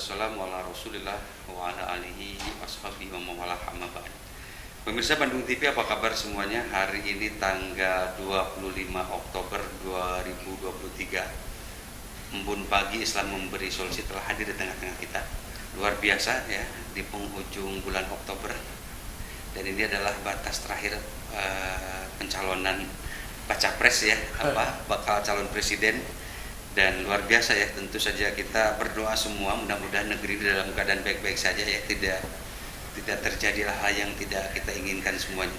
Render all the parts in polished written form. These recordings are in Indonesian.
wassalamu ala rasulillah wa ala alihi washabihi wa mawalah amma ba'd. Pemirsa Bandung TV, apa kabar semuanya? Hari ini tanggal 25 Oktober 2023. Embun pagi Islam memberi solusi telah hadir di tengah-tengah kita. Luar biasa ya, di penghujung bulan Oktober. Dan ini adalah batas terakhir pencalonan baca pres ya, bakal calon presiden. Dan luar biasa ya, tentu saja kita berdoa semua mudah-mudahan negeri dalam keadaan baik-baik saja ya, tidak terjadilah hal yang tidak kita inginkan semuanya.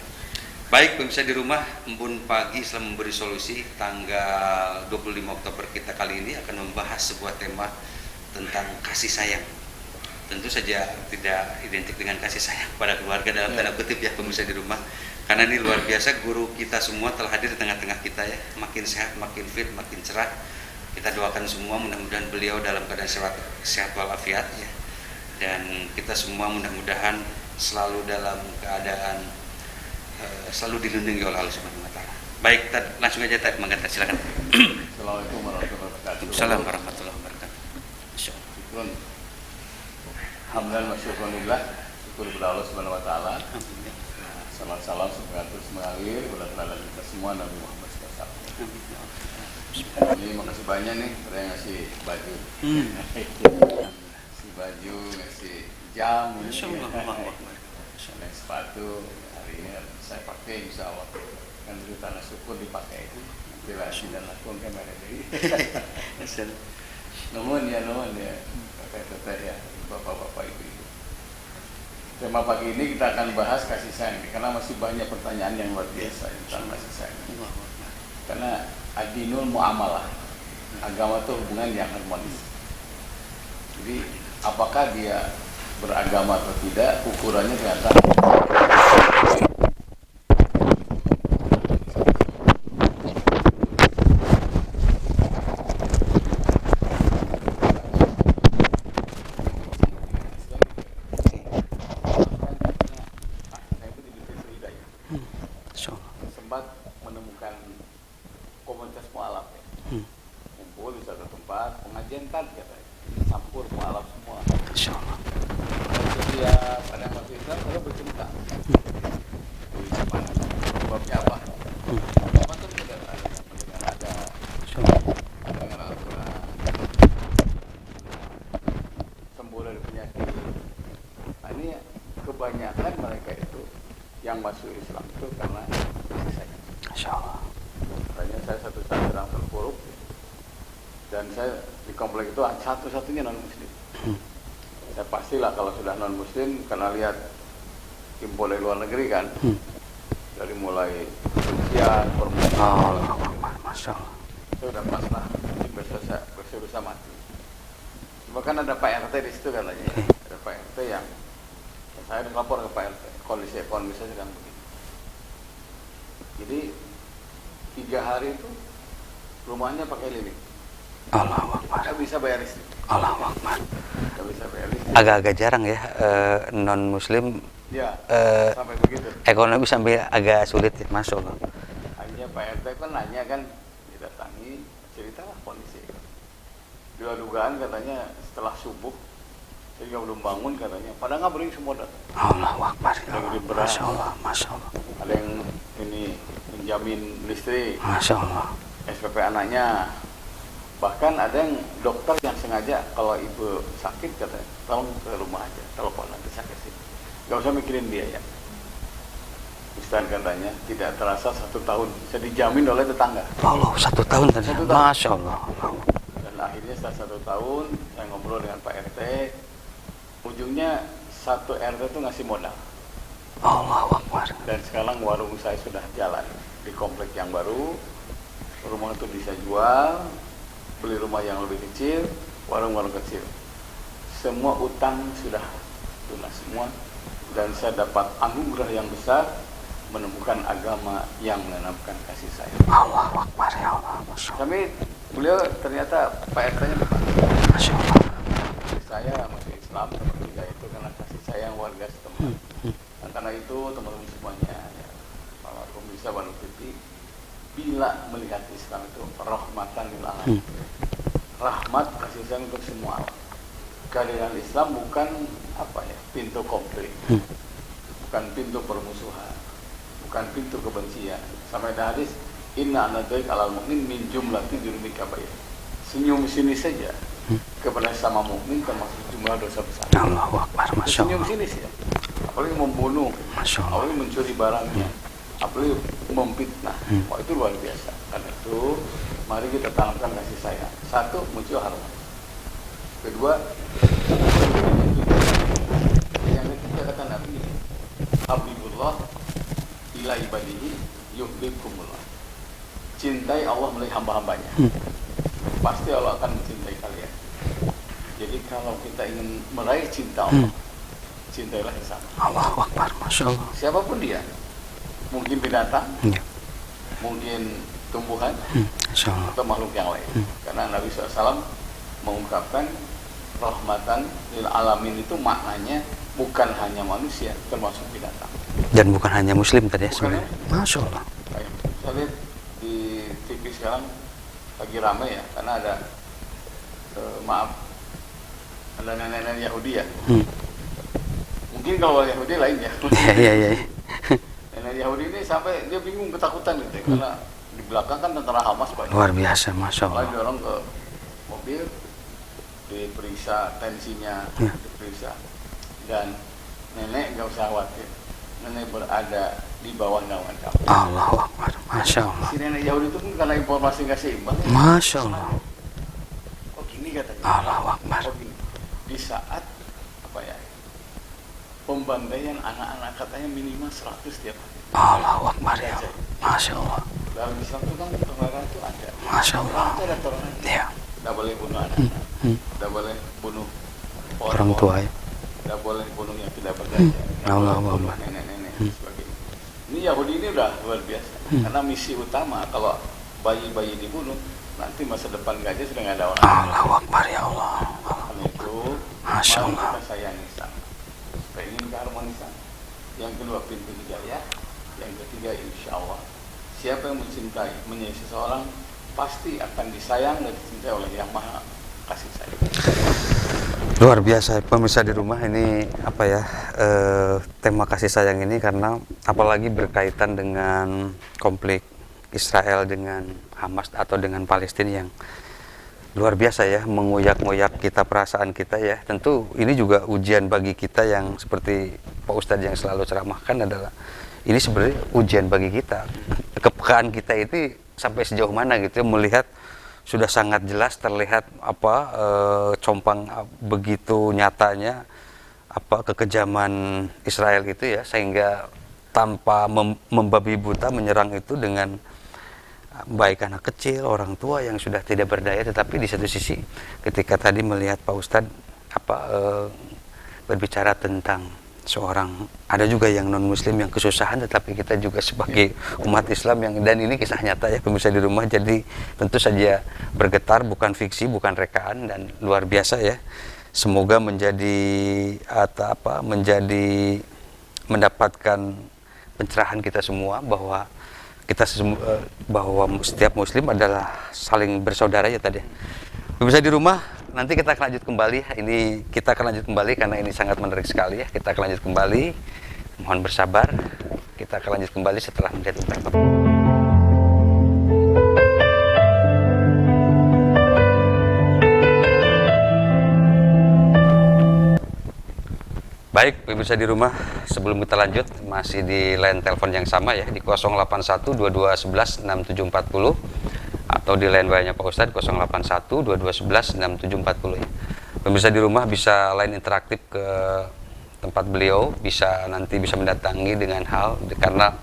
Baik pemirsa di rumah, embun pagi Islam memberi solusi tanggal 25 Oktober kita kali ini akan membahas sebuah tema tentang kasih sayang. Tentu saja tidak identik dengan kasih sayang pada keluarga dalam tanda kutip ya pemirsa di rumah, karena ini luar biasa, guru kita semua telah hadir di tengah-tengah kita ya, makin sehat, makin fit, makin cerah. Kita doakan semua mudah-mudahan beliau dalam keadaan sehat walafiat ya. Dan kita semua mudah-mudahan selalu dalam keadaan selalu dilindungi oleh Allah Subhanahu wa taala. Baik, langsung aja Tad, mangga silakan. Assalamualaikum warahmatullahi wabarakatuh. Waalaikumsalam warahmatullahi wabarakatuh. Syukur. Hamdan wa syukurillah. Syukur kepada Allah Subhanahu wa taala. Salam semoga terus mengalir kepada teladan kita semua Nabi Muhammad SAW. Ini makasih banyak nih pada yang ngasih baju. Ngasih baju, ngasih jam, ngasih sepatu. Hari ini saya pakai insya Allah. Kan dulu tanah syukur dipakai itu. Nanti lah dan lakon kamera jadi. Nuhun ya, kakak-kakak ya, bapak-bapak ibu-ibu. Tema pagi ini kita akan bahas kasih sayang, karena masih banyak pertanyaan yang luar biasa tentang kasih sayang. Karena adinul muamalah, agama itu hubungan yang harmonis. Jadi apakah dia beragama atau tidak, ukurannya ternyata sempat menemukan komunitas mualaf ya. Kumpul di satu tempat, pengajian kan katanya, campur mualaf semua. Insyaallah. Setiap ada yang masuk Islam lalu bercerita. Sebabnya apa? Apa tuh sudah mendengar ada mendengar Al-Quran, sembuh dari penyakit. Nah, ini kebanyakan mereka itu yang masuk Islam itu karena kasih sayang. Insyaallah. Makanya saya satu saat sedang terpuruk dan saya di komplek itu satu-satunya non muslim. Saya pastilah kalau sudah non muslim karena lihat impor dari luar negeri kan, dari mulai kebencian, permukaan, Masya Allah. saya udah pasrah, saya bisa mati. Bahkan ada Pak RT di situ katanya, ada Pak RT yang saya lapor ke Pak RT, kondisi ekonomi saya sedang begini. Jadi 3 hari itu rumahnya pakai listrik. Allahu Akbar. Nggak bisa bayar listrik. Allahu Akbar. Nggak bisa bayar listrik. Agak-agak jarang ya non muslim Ya, sampai begitu. ekonomi sampai agak sulit ya, Masya Allah. Hanya Pak RT kan nanya kan, didatangi, ceritalah kondisi. Dua dugaan katanya setelah subuh, saya juga belum bangun katanya. Padahal nggak beri semua datang. Allahu Akbar. Masya Allah, Masya Allah. Ada yang ini menjamin listrik, Masya Allah. SPP anaknya. Bahkan ada yang dokter yang sengaja kalau ibu sakit katanya, tolong ke rumah aja, telepon nanti saya kasih. Gak usah mikirin biaya. Ustaz katanya tidak terasa 1 tahun, saya dijamin oleh tetangga. Allah, 1 tahun tadi. Masya Allah. Dan akhirnya setelah 1 tahun saya ngobrol dengan Pak RT, ujungnya satu RT itu ngasih modal. Allahu Akbar. Dan sekarang warung saya sudah jalan di komplek yang baru. Rumah itu bisa jual, beli rumah yang lebih kecil, warung-warung kecil. Semua utang sudah lunas semua, dan saya dapat anugerah yang besar menemukan agama yang menanamkan kasih sayang. Allahu Akbar ya Allah. Masya Allah. Kami beliau ternyata Pak RT-nya depan. Masya Allah. Saya masuk Islam seperti itu karena kasih sayang warga setempat. Dan karena itu teman-teman semuanya, ya, kalau pemirsa Bandung TV, bila melihat Islam itu rahmatan lil alamin, rahmat kasih sayang untuk semua. kehadiran Islam bukan apa ya, pintu konflik, bukan pintu permusuhan, bukan pintu kebencian. Sampai ada hadis, inna anadzaik alal mu'min min jumlati dzunubik kabair. Senyum sini saja kepada sama mukmin termasuk jumlah dosa besar. Allahu Akbar, Masya Senyum Allah. sini sih, apalagi membunuh, Masya Allah. apalagi mencuri barangnya, apalagi memfitnah. Wah, itu luar biasa. Karena itu mari kita tanamkan kasih sayang. Satu, muncul hormat. Kedua, yang ketiga kata Nabi, Habibullah ila ibadihi yuhibbukumullah. Cintai Allah melalui hamba-hambanya. Pasti Allah akan mencintai kalian. Jadi kalau kita ingin meraih cinta Allah, cintailah sesama. Allahu Akbar, Masya Allah. Siapapun dia, mungkin binatang, Ya. mungkin tumbuhan, Masya Allah. atau makhluk yang lain. Karena Nabi SAW mengungkapkan rahmatan lil alamin itu maknanya bukan hanya manusia, termasuk binatang. Dan bukan hanya Muslim tadi ya Bukan sebenarnya. Masya Allah. Kayak saya lihat di TV sekarang lagi ramai ya, karena ada ada nenek-nenek Yahudi ya. Mungkin kalau Yahudi lain ya. Iya, iya, iya. Nenek Yahudi ini sampai dia bingung, ketakutan gitu ya, karena di belakang kan tentara Hamas banyak. Luar biasa, Masya Lalu Allah. dorong ke mobil, diperiksa tensinya, Ya. diperiksa, dan nenek nggak usah khawatir, nenek berada di bawah naungan kamu. Allahu Akbar, Masya Allah. Si nenek Yahudi itu pun karena informasi nggak seimbang. Masya Allah. Oh gini katanya. Allahu Akbar. Oh gini. Di saat apa ya? Pembantaian anak-anak katanya minimal 100 tiap hari. Allahu Akbar ya Allah. Masya Allah. Dalam Islam itu kan toleransi itu ada. Masya Allah. Itu ada toleransi. Ya. Tidak boleh bunuh anak, tidak boleh bunuh Orang tua ya. tidak boleh bunuh yang tidak berdaya, tidak Allah boleh bunuh Allah. nenek-nenek dan sebagainya. Ini Yahudi ini udah luar biasa, karena misi utama kalau bayi-bayi dibunuh, nanti masa depan gajah sudah nggak ada orang. Allahu Akbar ya Allah. Karena itu, Masya mari Allah. kita sayangi sama. Kita ingin keharmonisan. Yang kedua pintu hidayah, yang ketiga insya Allah siapa yang mencintai, menyayangi seseorang pasti akan disayang dan dicintai oleh Yang Maha Kasih Sayang. Luar biasa pemirsa di rumah ini apa ya tema kasih sayang ini, karena apalagi berkaitan dengan konflik Israel dengan Hamas atau dengan Palestina yang luar biasa ya, mengoyak-ngoyak kita, perasaan kita ya. Tentu ini juga ujian bagi kita yang seperti Pak Ustadz yang selalu ceramahkan adalah ini sebenarnya ujian bagi kita, kepekaan kita itu sampai sejauh mana gitu ya, melihat sudah sangat jelas terlihat compang begitu nyatanya kekejaman Israel itu ya, sehingga tanpa membabi buta menyerang itu dengan baik anak kecil, orang tua yang sudah tidak berdaya. Tetapi di satu sisi ketika tadi melihat Pak Ustadz berbicara tentang seorang, ada juga yang non muslim yang kesusahan, tetapi kita juga sebagai umat Islam yang, dan ini kisah nyata ya pemirsa di rumah, jadi tentu saja bergetar, bukan fiksi, bukan rekaan, dan luar biasa ya. Semoga menjadi mendapatkan pencerahan kita semua bahwa bahwa setiap muslim adalah saling bersaudara ya tadi. Pemirsa di rumah, nanti kita akan lanjut kembali. Ini kita akan lanjut kembali karena ini sangat menarik sekali ya. Kita akan lanjut kembali. Mohon bersabar. Kita akan lanjut kembali setelah melihat beberapa. Baik, pemirsa di rumah, sebelum kita lanjut masih di line telepon yang sama ya, di 081 2211 6740 atau di line WA-nya Pak Ustadz 081 2211 6740 ya. Pemirsa di rumah bisa line interaktif ke tempat beliau, bisa nanti bisa mendatangi dengan hal karena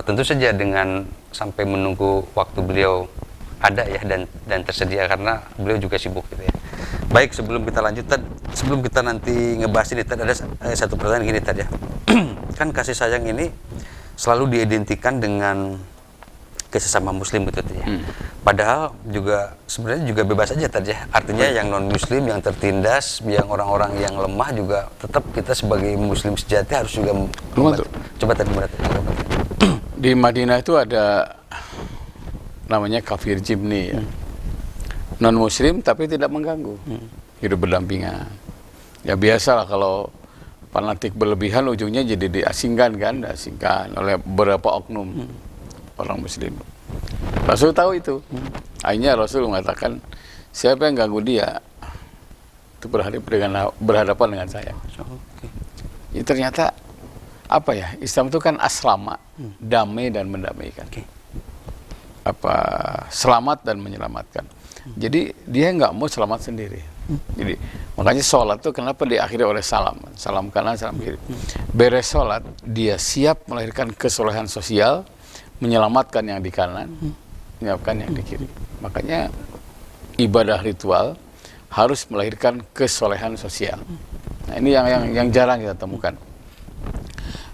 tentu saja dengan sampai menunggu waktu beliau ada ya dan tersedia, karena beliau juga sibuk gitu ya. Baik, sebelum kita lanjut, sebelum kita nanti ngebahas ini, ada satu pertanyaan gini tadi ya. Kan kasih sayang ini selalu diidentikan dengan sesama muslim gitu ya. Padahal juga sebenarnya juga bebas aja tadi ya. Artinya yang non muslim, yang tertindas, yang orang-orang yang lemah juga tetap kita sebagai muslim sejati harus juga coba tadi di Madinah itu ada namanya kafir jibni ya. Non muslim tapi tidak mengganggu. hidup berdampingan. Ya biasalah kalau fanatik berlebihan ujungnya jadi diasingkan oleh beberapa oknum orang muslim. Rasul tahu itu. Akhirnya Rasul mengatakan, siapa yang ganggu dia itu berhadapan dengan saya. Ya, ternyata apa ya, Islam itu kan aslama, damai dan mendamaikan. Selamat dan menyelamatkan. Jadi dia nggak mau selamat sendiri. Jadi makanya sholat itu kenapa diakhiri oleh salam kanan, salam kiri. Beres sholat dia siap melahirkan kesolehan sosial, menyelamatkan yang di kanan, menyiapkan yang di kiri. Makanya ibadah ritual harus melahirkan kesolehan sosial. Nah ini yang jarang kita temukan.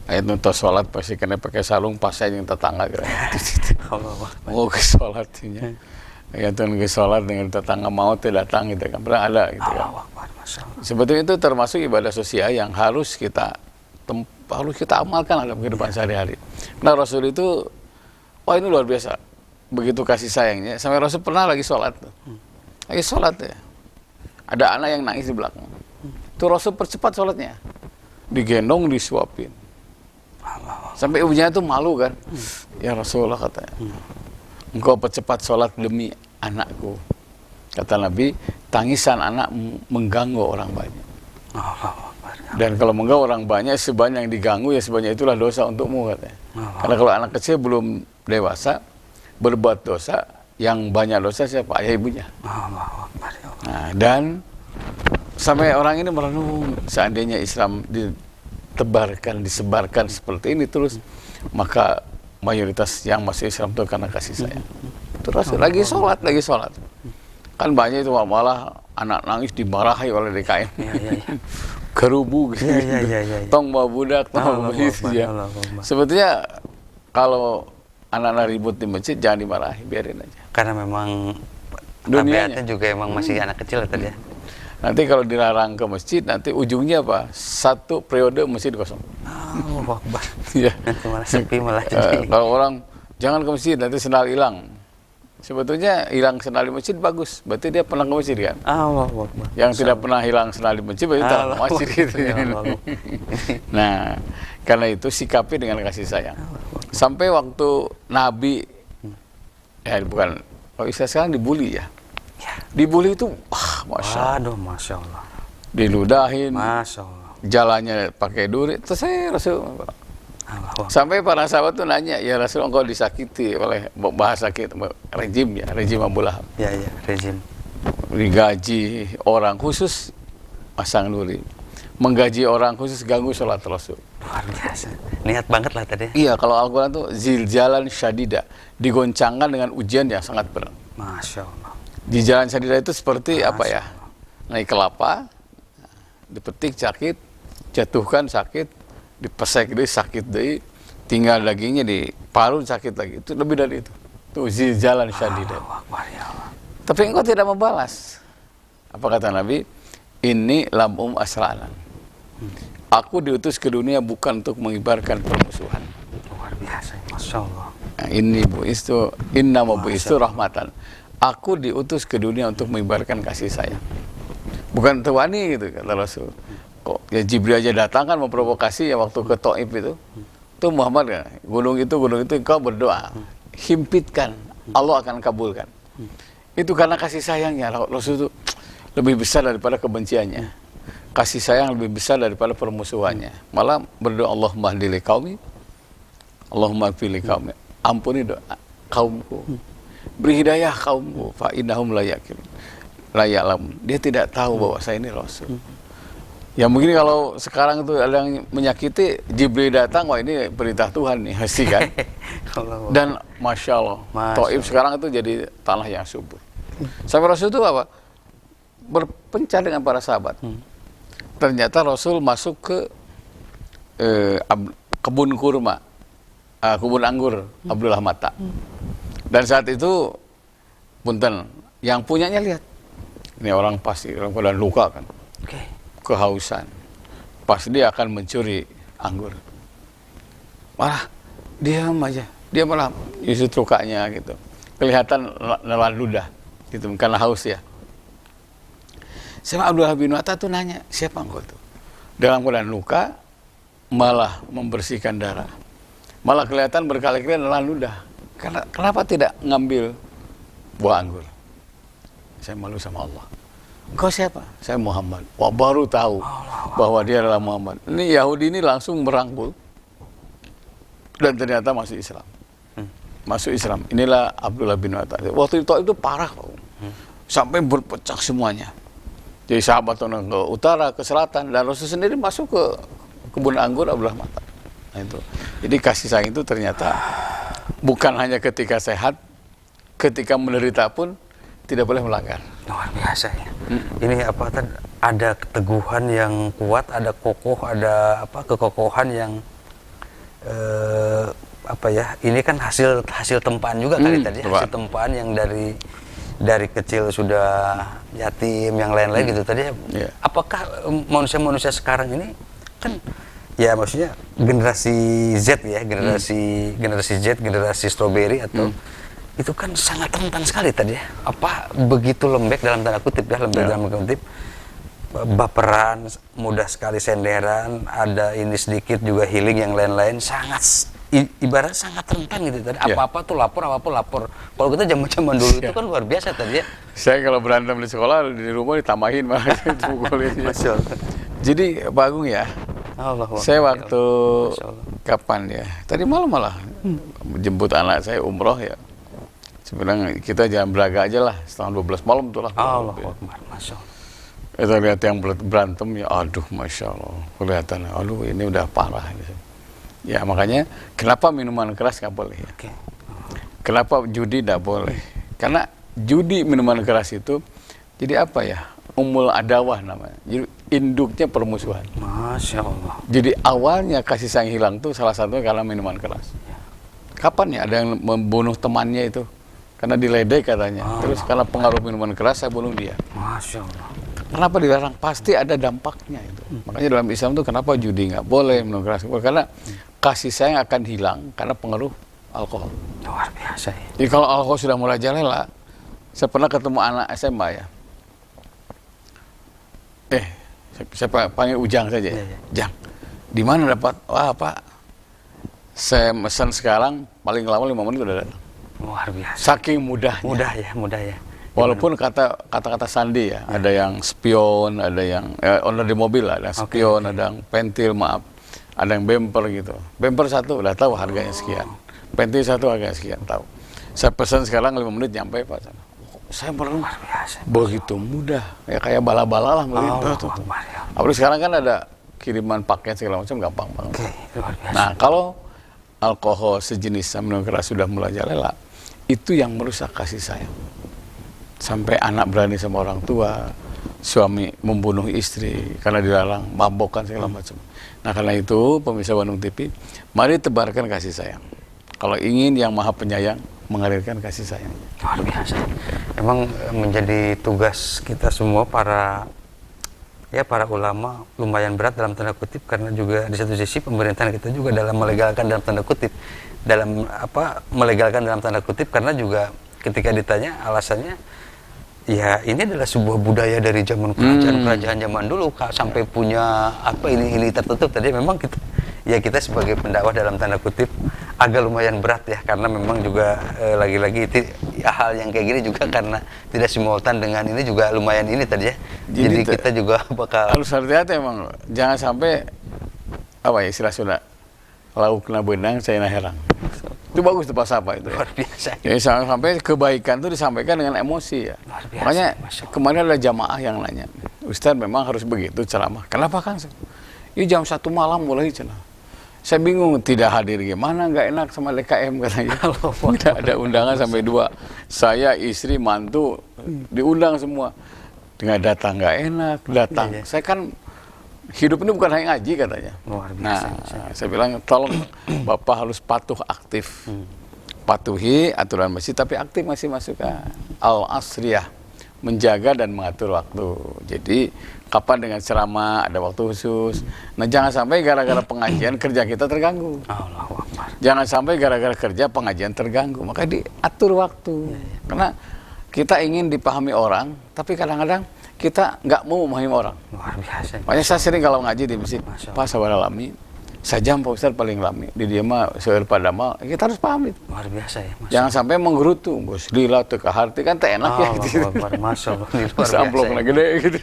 Ayat untuk sholat pasti kena pakai sarung pas saya yang tetangga gitu. Mau ke sholatnya. Ya tuh ke sholat dengan tetangga mau datang gitu kan, pernah ada gitu kan. Sebetulnya itu termasuk ibadah sosial yang harus kita amalkan dalam kehidupan sehari-hari. Nah Rasul itu, wah ini luar biasa, begitu kasih sayangnya. Sampai Rasul pernah lagi sholat ya, ada anak yang nangis di belakang. Itu Rasul percepat sholatnya, digendong, disuapin. Sampai ibunya itu malu kan. Ya Rasulullah katanya, engkau percepat sholat demi anakku. Kata Nabi, tangisan anak mengganggu orang banyak. Dan kalau mengganggu orang banyak, sebanyak yang diganggu ya sebanyak itulah dosa untukmu katanya. Karena kalau anak kecil belum dewasa berbuat dosa, yang banyak dosa siapa? Ayah ibunya. Nah, dan sampai orang ini merenung, seandainya Islam disebarkan seperti ini terus, maka mayoritas yang masih Islam itu karena kasih sayang. Terus lagi sholat. Kan banyak itu malah anak nangis dimarahi oleh DKM. Kerubu gitu. Tong bawa budak, tong bawa itu ya. Sebetulnya kalau anak-anak ribut di masjid jangan dimarahi, biarin aja. Karena memang dunianya tabiatnya juga emang masih anak kecil tadi ya. Nanti kalau dilarang ke masjid, nanti ujungnya apa? 1 periode masjid kosong. Akbar. Ya. Nanti malah sepi malah jadi. Kalau orang jangan ke masjid, nanti sendal hilang. Sebetulnya hilang sendal di masjid bagus, berarti dia pernah ke masjid kan? Akbar. Yang tidak pernah hilang sendal di masjid, berarti tak ke masjid gitu. Nah, karena itu sikapi dengan kasih sayang. Sampai waktu Nabi, kalau istilah sekarang dibully ya. Dibully itu, Masya Allah. Diludahin. Masya Allah. Jalannya pakai duri. Terus Rasul. Sampai para sahabat tuh nanya, ya Rasul engkau disakiti oleh bahasa kita, rejim Abu Lahab. Ya, rejim. Digaji orang khusus pasang duri. Menggaji orang khusus ganggu sholat Rasul. Luar biasa. Niat banget lah tadi. Iya, kalau Al-Quran tuh ziljalan syadida. Digoncangkan dengan ujian yang sangat berat. Masya Allah. Di jalan syadida itu seperti apa ya? Naik kelapa, dipetik sakit, jatuhkan sakit, dipesek deh sakit deh, tinggal dagingnya diparut sakit lagi. Itu lebih dari itu. Itu ziljalan syadida. Tapi engkau tidak membalas. Apa kata Nabi? Ini lam asra'lan. Aku diutus ke dunia bukan untuk mengibarkan permusuhan. Luar biasa, Masya Allah. Nah, ini inna bu'istu rahmatan. Aku diutus ke dunia untuk mengibarkan kasih sayang. Bukan tewani gitu kata Rasul. Kok ya Jibril aja datang kan memprovokasi ya waktu ke Taif itu. Itu Muhammad kan, gunung itu engkau berdoa, himpitkan, Allah akan kabulkan. Itu karena kasih sayangnya. Rasul itu lebih besar daripada kebenciannya. Kasih sayang lebih besar daripada permusuhannya. Malah berdoa, Allahumma hdili qaumi, Allahumma fili qaumi. Ampuni doa kaumku. Beri hidayah kaumku, fa innahum la ya'lamun. Dia tidak tahu bahwa saya ini Rasul. Ya mungkin kalau sekarang itu ada yang menyakiti, Jibril datang, wah ini perintah Tuhan nih, pasti kan. Dan Masya Allah, Taif sekarang itu jadi tanah yang subur. Sampai Rasul itu apa? Berpencar dengan para sahabat. Ternyata Rasul masuk ke kebun kurma, kebun anggur Abdullah Mata. Dan saat itu, punten, yang punyanya lihat, ini orang pasti, orang pada luka kan, kehausan. Pas dia akan mencuri anggur, malah diam aja, dia malah isi lukanya gitu, kelihatan nelan ludah, gitu, karena haus ya. Sama Abdullah bin Watta tuh nanya, siapa engkau itu? Dalam keadaan luka, malah membersihkan darah. Malah kelihatan berkali-kali adalah ludah. Kenapa tidak ngambil buah anggur? Saya malu sama Allah. Engkau siapa? Saya Muhammad. Wah, baru tahu bahwa dia adalah Muhammad. Ini Yahudi ini langsung merangkul dan ternyata masuk Islam. Masuk Islam. Inilah Abdullah bin Watta. Waktu itu parah, sampai berpecah semuanya. Jadi sahabat ke utara, ke selatan, dan Rasul sendiri masuk ke kebun anggur Abdullah Watta. Nah, itu. Jadi kasih sayang itu ternyata bukan hanya ketika sehat, ketika menderita pun tidak boleh melanggar. Luar biasa ya. Ini apa ada keteguhan yang kuat, ada kokoh, ada apa kekokohan yang apa ya? Ini kan hasil tempaan juga kali tadi, hasil tempaan yang dari kecil sudah yatim, yang lain-lain gitu tadi. Yeah. Apakah manusia-manusia sekarang ini kan ya maksudnya generasi Z ya, generasi Z, generasi strawberry atau itu kan sangat rentan sekali tadi ya. Apa begitu lembek dalam tanda kutip ya, lembek dalam tanda kutip, baperan, mudah sekali senderan, ada ini sedikit juga healing yang lain-lain, sangat ibarat sangat rentan gitu tadi. Apa-apa tuh lapor, apa-apa lapor. Kalau kita zaman-zaman dulu itu kan luar biasa tadi ya. Saya kalau berantem di sekolah, di rumah ditambahin malah dipukulin. Jadi Pak Agung ya, saya waktu kapan ya? Tadi malam malah jemput anak saya umroh ya. Sebenarnya kita jangan beraga aja lah, setengah 12 malam tuh lah. Masya Allah. Kita lihat yang berantem ya, aduh Masya Allah. Kelihatan, aduh ini udah parah. Ya makanya, kenapa minuman keras nggak boleh ya? Okay. Kenapa judi nggak boleh? Karena judi minuman keras itu, jadi apa ya? Umul adawah namanya. Jadi induknya permusuhan. Masya Allah. Jadi awalnya kasih sayang hilang tuh salah satunya karena minuman keras. Kapan ya ada yang membunuh temannya itu? Karena diledek katanya. Terus karena pengaruh minuman keras saya bunuh dia. Masya Allah. Kenapa dilarang? Pasti ada dampaknya itu. Makanya dalam Islam itu kenapa judi nggak boleh, minuman keras? Karena kasih sayang akan hilang karena pengaruh alkohol. Luar biasa ya. Jadi kalau alkohol sudah merajalela, saya pernah ketemu anak SMA ya. Saya panggil Ujang saja. Jang, di mana dapat? Wah Pak, saya pesan sekarang paling lama 5 menit udah datang. Luar biasa. Saking mudahnya. Mudah ya. Walaupun kata-kata sandi ya, ada yang spion, ada yang owner di mobil, ada yang spion, ada yang pentil, ada yang bumper gitu. Bumper satu udah tahu harganya sekian, pentil satu harganya sekian, tahu. Saya pesan sekarang 5 menit nyampe Pak. Saya merenung, begitu mudah, ya kayak bala-bala lah begitu. Apalagi sekarang kan ada kiriman paket segala macam gampang banget. Luar biasa. Nah kalau alkohol sejenis minuman keras sudah merajalela, itu yang merusak kasih sayang. Sampai anak berani sama orang tua, suami membunuh istri karena dilarang, mabokkan segala macam. Nah karena itu pemirsa Bandung TV, mari tebarkan kasih sayang. Kalau ingin yang maha penyayang, mengalirkan kasih sayang. Luar biasa. Emang menjadi tugas kita semua para ulama lumayan berat dalam tanda kutip, karena juga di satu sisi pemerintahan kita juga dalam melegalkan dalam tanda kutip, melegalkan dalam tanda kutip, karena juga ketika ditanya alasannya, ya ini adalah sebuah budaya dari zaman kerajaan zaman dulu sampai punya apa ini tertutup tadi. Memang kita sebagai pendakwah dalam tanda kutip agak lumayan berat ya, karena memang juga lagi-lagi itu hal yang kayak gini juga karena tidak simultan dengan ini juga lumayan ini tadi ya. Jadi kita juga bakal harus hati-hati emang, jangan sampai apa ya istilah Sunda, lauk kena benang saya na herang. Itu bagus tuh pas apa itu. Luar biasa. Jadi sampai kebaikan itu disampaikan dengan emosi ya. Luar biasa, makanya kemarin ada jamaah yang nanya, Ustaz memang harus begitu ceramah. Kenapa Kang? Ini jam 1 malam mulai cenah. Saya bingung tidak hadir gimana, nggak enak sama DKM katanya. Tidak ada undangan sampai 2. Saya, istri, mantu diundang semua. Dengan datang nggak enak, datang. Saya kan hidup ini bukan hanya ngaji katanya. Luar biasa. Nah, saya bilang tolong Bapak harus patuh aktif. Patuhi aturan masjid tapi aktif masih masukkan. Al-Asriyah, menjaga dan mengatur waktu. Jadi kapan dengan ceramah ada waktu khusus. Nah jangan sampai gara-gara pengajian kerja kita terganggu. Allahu Akbar. Jangan sampai gara-gara kerja pengajian terganggu. Maka diatur waktu. Karena kita ingin dipahami orang, tapi kadang-kadang kita nggak mau memahami orang. Luar biasa. Makanya saya sering kalau ngaji di masjid, Masya Allah. Pak sabara lami, sajam Pak Ustadz paling lami. Di dia mah seueur pada mah, kita harus paham itu. Luar biasa ya. Jangan sampai menggerutu, bos lila tuh ke hati kan tak enak ya gitu. Masya Allah, ini luar Terus biasa. amplopnya gede gitu.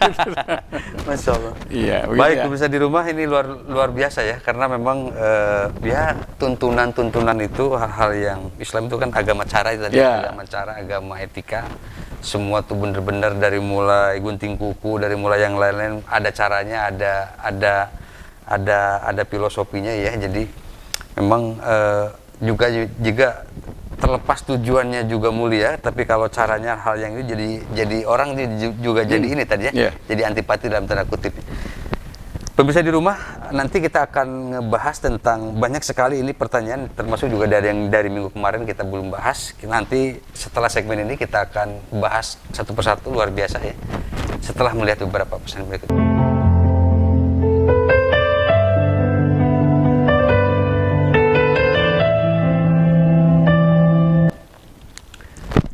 Masya Allah. Iya, begitu Baik, ya. pemirsa di rumah ini luar biasa ya, karena memang ya tuntunan itu hal-hal yang Islam itu kan agama cara itu tadi, Ya. agama cara, agama etika, semua tuh benar-benar dari mulai gunting kuku, dari mulai yang lain-lain ada caranya, ada filosofinya ya. Jadi memang juga terlepas tujuannya juga mulia, tapi kalau caranya hal yang ini jadi orang juga jadi ini tadi ya, Yeah. jadi antipati dalam tanda kutip. Pemirsa di rumah, nanti kita akan ngebahas tentang banyak sekali ini pertanyaan, termasuk juga dari minggu kemarin kita belum bahas. Nanti setelah segmen ini kita akan bahas satu persatu, luar biasa ya, setelah melihat beberapa pesan berikut.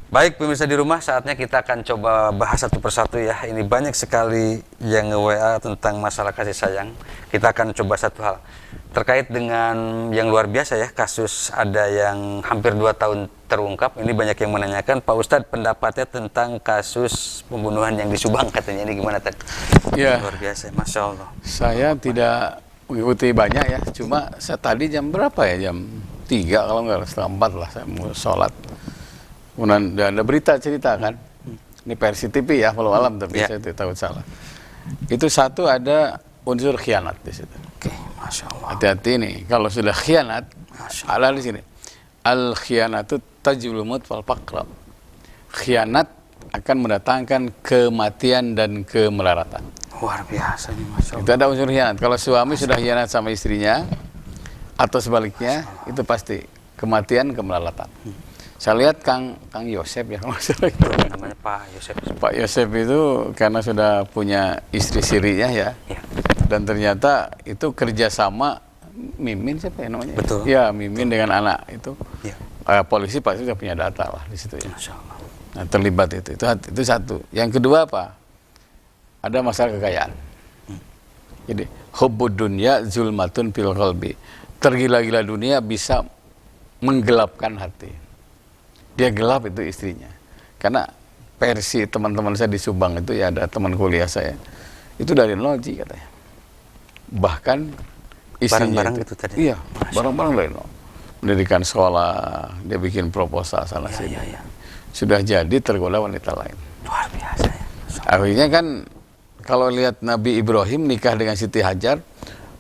Baik pemirsa di rumah, saatnya kita akan coba bahas satu persatu ya. Ini banyak sekali yang nge-WA tentang masalah kasih sayang. Kita akan coba satu hal terkait dengan yang luar biasa ya, kasus ada yang hampir 2 tahun terungkap. Ini banyak yang menanyakan, Pak Ustadz pendapatnya tentang kasus pembunuhan yang di Subang, katanya ini gimana tadi? Ya. Luar biasa, Masya Allah. Saya tidak mengikuti banyak ya, cuma saya tadi jam berapa ya, jam 3 kalau nggak setengah 4 lah saya mau sholat. Kemudian ada berita cerita kan, ini versi TV ya, walau alam tapi Ya. saya tidak tahu salah. Itu satu ada unsur khianat di situ. Oke, Masya Allah. Hati-hati nih, kalau sudah khianat, Masya ada di sini. Al khianatu tajlul maut wal faqra. Khianat akan mendatangkan kematian dan kemelaratan. Luar biasa nih, Masya Allah. Itu ada unsur khianat. Kalau suami sudah khianat sama istrinya atau sebaliknya, itu pasti kematian, kemelaratan. Saya lihat Kang Yosep ya, kalau salah itu. Namanya Pak Yosep. Pak Yosep itu karena sudah punya istri sirinya ya, Ya. dan ternyata itu kerjasama Mimin siapa ya namanya? Betul. Ya Mimin dengan anak itu. Ya. Polisi pasti sudah punya data lah di situ ya. Masya Allah. Nah, terlibat itu satu. Yang kedua apa? Ada masalah kekayaan. Jadi hubbud dunya zulmatun fil qalbi. Tergila-gila dunia bisa menggelapkan hati. Dia gelap itu istrinya. Karena versi teman-teman saya di Subang itu ya, ada teman kuliah saya. Itu dari nol Ji katanya. Bahkan istrinya Barang-barang itu tadi? Iya, Masya barang-barang dari nol. Mendirikan sekolah, dia bikin proposal sana sini. Ya. Sudah jadi tergoda wanita lain. Luar biasa ya. Akhirnya kan kalau lihat Nabi Ibrahim nikah dengan Siti Hajar,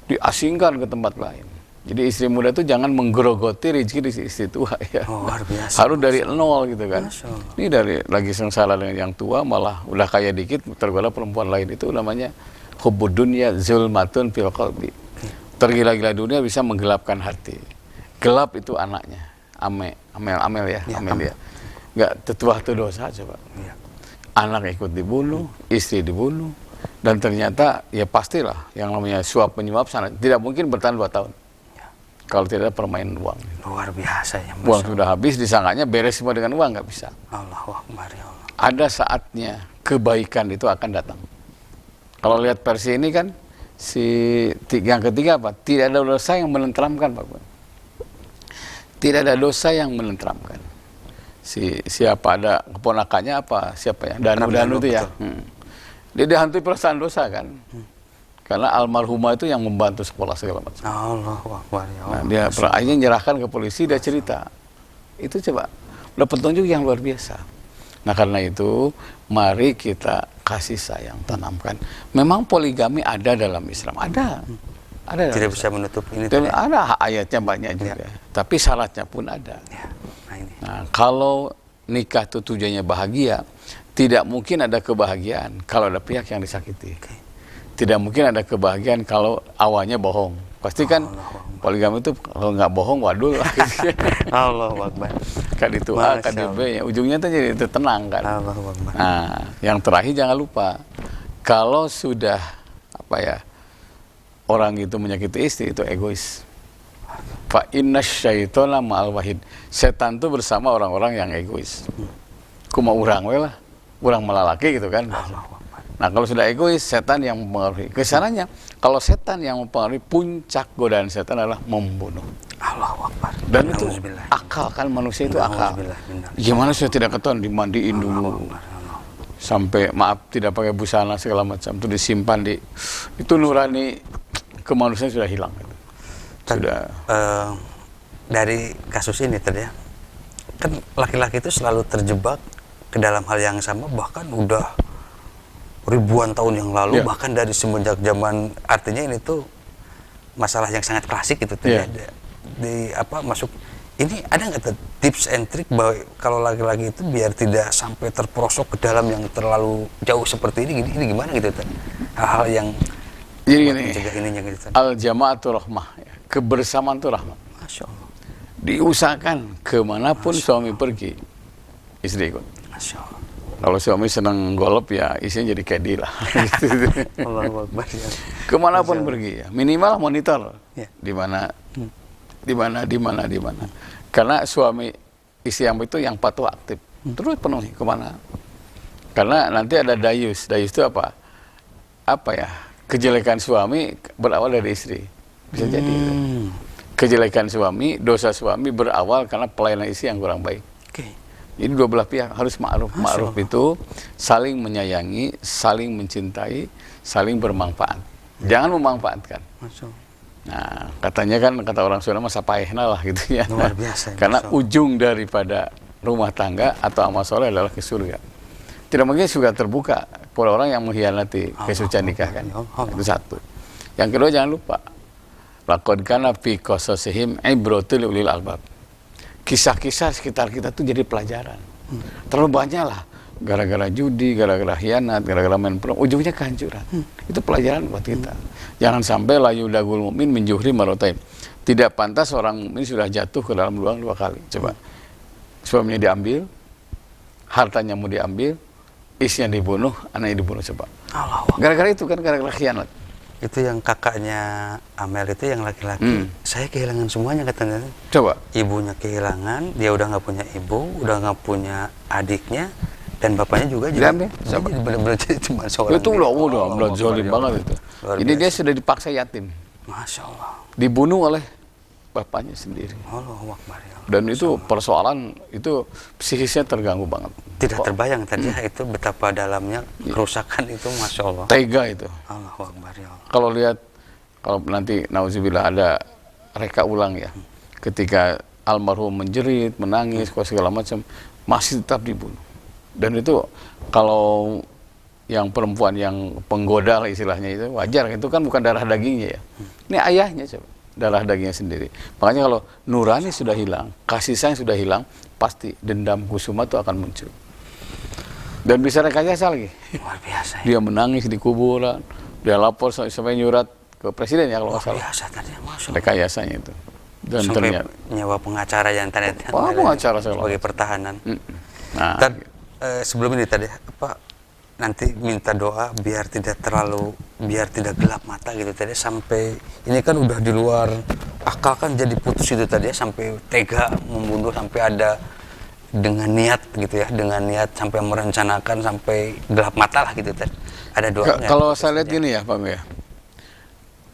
diasingkan ke tempat lain. Jadi istri muda itu jangan menggerogoti rezeki di istri tua ya. Luar biasa. Harus dari nol gitu kan. Masya Allah. Ini dari lagi sengsara dengan yang tua malah udah kaya dikit tergoda perempuan lain, itu namanya hubbud dunya zulmatun fil qalbi. Tergila-gila dunia bisa menggelapkan hati. Gelap itu anaknya. Amel ya, Ya, Amel ya. Enggak tetuah itu dosa coba. Ya. Anak ikut dibunuh, istri dibunuh, dan ternyata ya pastilah yang namanya suap menyuap sana tidak mungkin bertahan 2 tahun. Kalau tidak ada permainan uang. Luar biasa ya. Masya Uang sudah habis, disangkanya beres semua dengan uang, nggak bisa. Allahu Akbar ya Allah. Ada saatnya kebaikan itu akan datang. Kalau lihat versi ini kan, yang ketiga apa? Tidak ada dosa yang menenteramkan, Pak. Tidak ada dosa yang menenteramkan. Siapa ada keponakannya apa? Siapa ya? Danu itu ya. Dia dihantui perasaan dosa kan. Karena almarhumah itu yang membantu sekolah segala macam. Allahu Akbar ya Allah. Nah, dia akhirnya menyerahkan ke polisi, dia cerita. Itu coba, udah petunjuk yang luar biasa. Nah karena itu, mari kita kasih sayang, tanamkan. Memang poligami ada dalam Islam, ada. Ada. Tidak bisa menutup ini. Dan tadi. ada ayatnya banyak juga. Tapi syaratnya pun ada. Ya. Nah ini. Nah kalau nikah itu tujuannya bahagia, tidak mungkin ada kebahagiaan kalau ada pihak yang disakiti. Tidak mungkin ada kebahagiaan kalau awalnya bohong. Pasti kan poligami itu kalau nggak bohong wadul. Allahu Akbar. Kan itu A, kan itu B, ya. Ujungnya tuh jadi itu tenang kan. Allahu Akbar. Nah, yang terakhir jangan lupa, kalau sudah orang itu menyakiti istri itu egois. Fa inna syaitona ma'al wahid. Setan itu bersama orang-orang yang egois. Kuma urang we lah, urang melalaki gitu kan. Nah kalau sudah egois, setan yang mempengaruhi. Kesananya, kalau setan yang mempengaruhi, puncak godaan setan adalah membunuh. Allahu Akbar. Dan itu Nauzubillah. akal kan, manusia itu akal. Nauzubillah. Gimana saya tidak ketahuan, dimandiin dulu. Sampai maaf tidak pakai busana segala macam, itu disimpan itu nurani kemanusiaan sudah hilang. Sudah. Dari kasus ini tadi ya, kan laki-laki itu selalu terjebak ke dalam hal yang sama, bahkan udah ribuan tahun yang lalu, bahkan dari semenjak zaman, artinya ini tuh masalah yang sangat klasik gitu tuh ya, di apa masuk ini ada nggak tuh tips and trick bahwa kalau laki-laki itu biar tidak sampai terperosok ke dalam yang terlalu jauh seperti ini gimana gitu tuh, hal-hal yang mencegah ininya gitu. Al jama'atu rahmah, kebersamaan itu rahmat. Masya Allah. Diusahakan kemanapun suami pergi, istri ikut. Masya Allah. Kalau suami senang golop ya isinya jadi kedi lah. Allahu Akbar. Kemanapun pergi ya, minimal monitor di mana. Karena suami istri yang itu yang patuh aktif, terus penuhi kemana. Karena nanti ada dayus itu apa ya, kejelekan suami berawal dari istri, bisa jadi. Kejelekan suami, dosa suami berawal karena pelayanan istri yang kurang baik. Jadi dua belah pihak harus ma'ruf. Ma'ruf itu saling menyayangi, saling mencintai, saling bermanfaat. Jangan memanfaatkan. Nah, katanya kan, kata orang Sunda masa paehna lah gitu ya. Luar biasa. Karena ujung daripada rumah tangga atau amal soleh adalah ke surga. Tidak mungkin surga terbuka kepada orang yang mengkhianati kesucian nikah kan. Itu satu. Yang kedua, jangan lupa, laqad kana fi qasasihim ibratul ulil albab. Kisah-kisah sekitar kita tuh jadi pelajaran. Terlalu banyak lah, gara-gara judi, gara-gara khianat, gara-gara main perang, ujungnya kehancuran. Itu pelajaran buat kita. Jangan sampai la yudagul mukmin min juhri marotain. Tidak pantas orang mukmin sudah jatuh ke dalam lubang 2 kali. Coba. Suaminya diambil, hartanya mau diambil, istrinya dibunuh, anaknya dibunuh, coba. Gara-gara itu kan, gara-gara khianat. Itu yang kakaknya Amel itu yang laki-laki, saya kehilangan semuanya katanya. Coba. Ibunya kehilangan, dia udah nggak punya ibu, udah nggak punya adiknya, dan bapaknya juga jadi benar-benar cuma seorang. Itu udah zalim banget itu. Jadi dia sudah dipaksa yatim. Masya Allah. Dibunuh oleh bapaknya sendiri. Allahu Akbar. Dan itu persoalan, itu psikisnya terganggu banget. Tidak terbayang tadi itu betapa dalamnya kerusakan itu, Masya Allah. Tega itu. Allahu Akbar ya Allah. Kalau lihat, kalau nanti nauzubillah ada reka ulang ya, ketika almarhum menjerit, menangis, segala macam, masih tetap dibunuh. Dan itu kalau yang perempuan yang penggoda istilahnya itu wajar, itu kan bukan darah dagingnya ya. Ini ayahnya coba, darah dagingnya sendiri. Makanya kalau nurani sudah hilang, kasih sayang sudah hilang, pasti dendam kusuma itu akan muncul. Dan bisa rekayasa lagi. Luar biasa. Dia menangis di kuburan, dia lapor sampai nyurat ke presiden ya kalau nggak salah. Biasa tadi, Masya Allah. Rekayasanya itu. Dan sampai ternyata nyewa pengacara yang tadi pengacara sebagai pertahanan. Nah, Dan sebelum ini tadi nanti minta doa biar tidak gelap mata gitu tadi, sampai ini kan udah di luar akal kan, jadi putus itu tadi ya, sampai tega membunuh, sampai ada dengan niat gitu ya, dengan niat sampai merencanakan sampai gelap mata lah gitu tadi. Ada doanya. Kalau saya lihat gini ya Pak ya,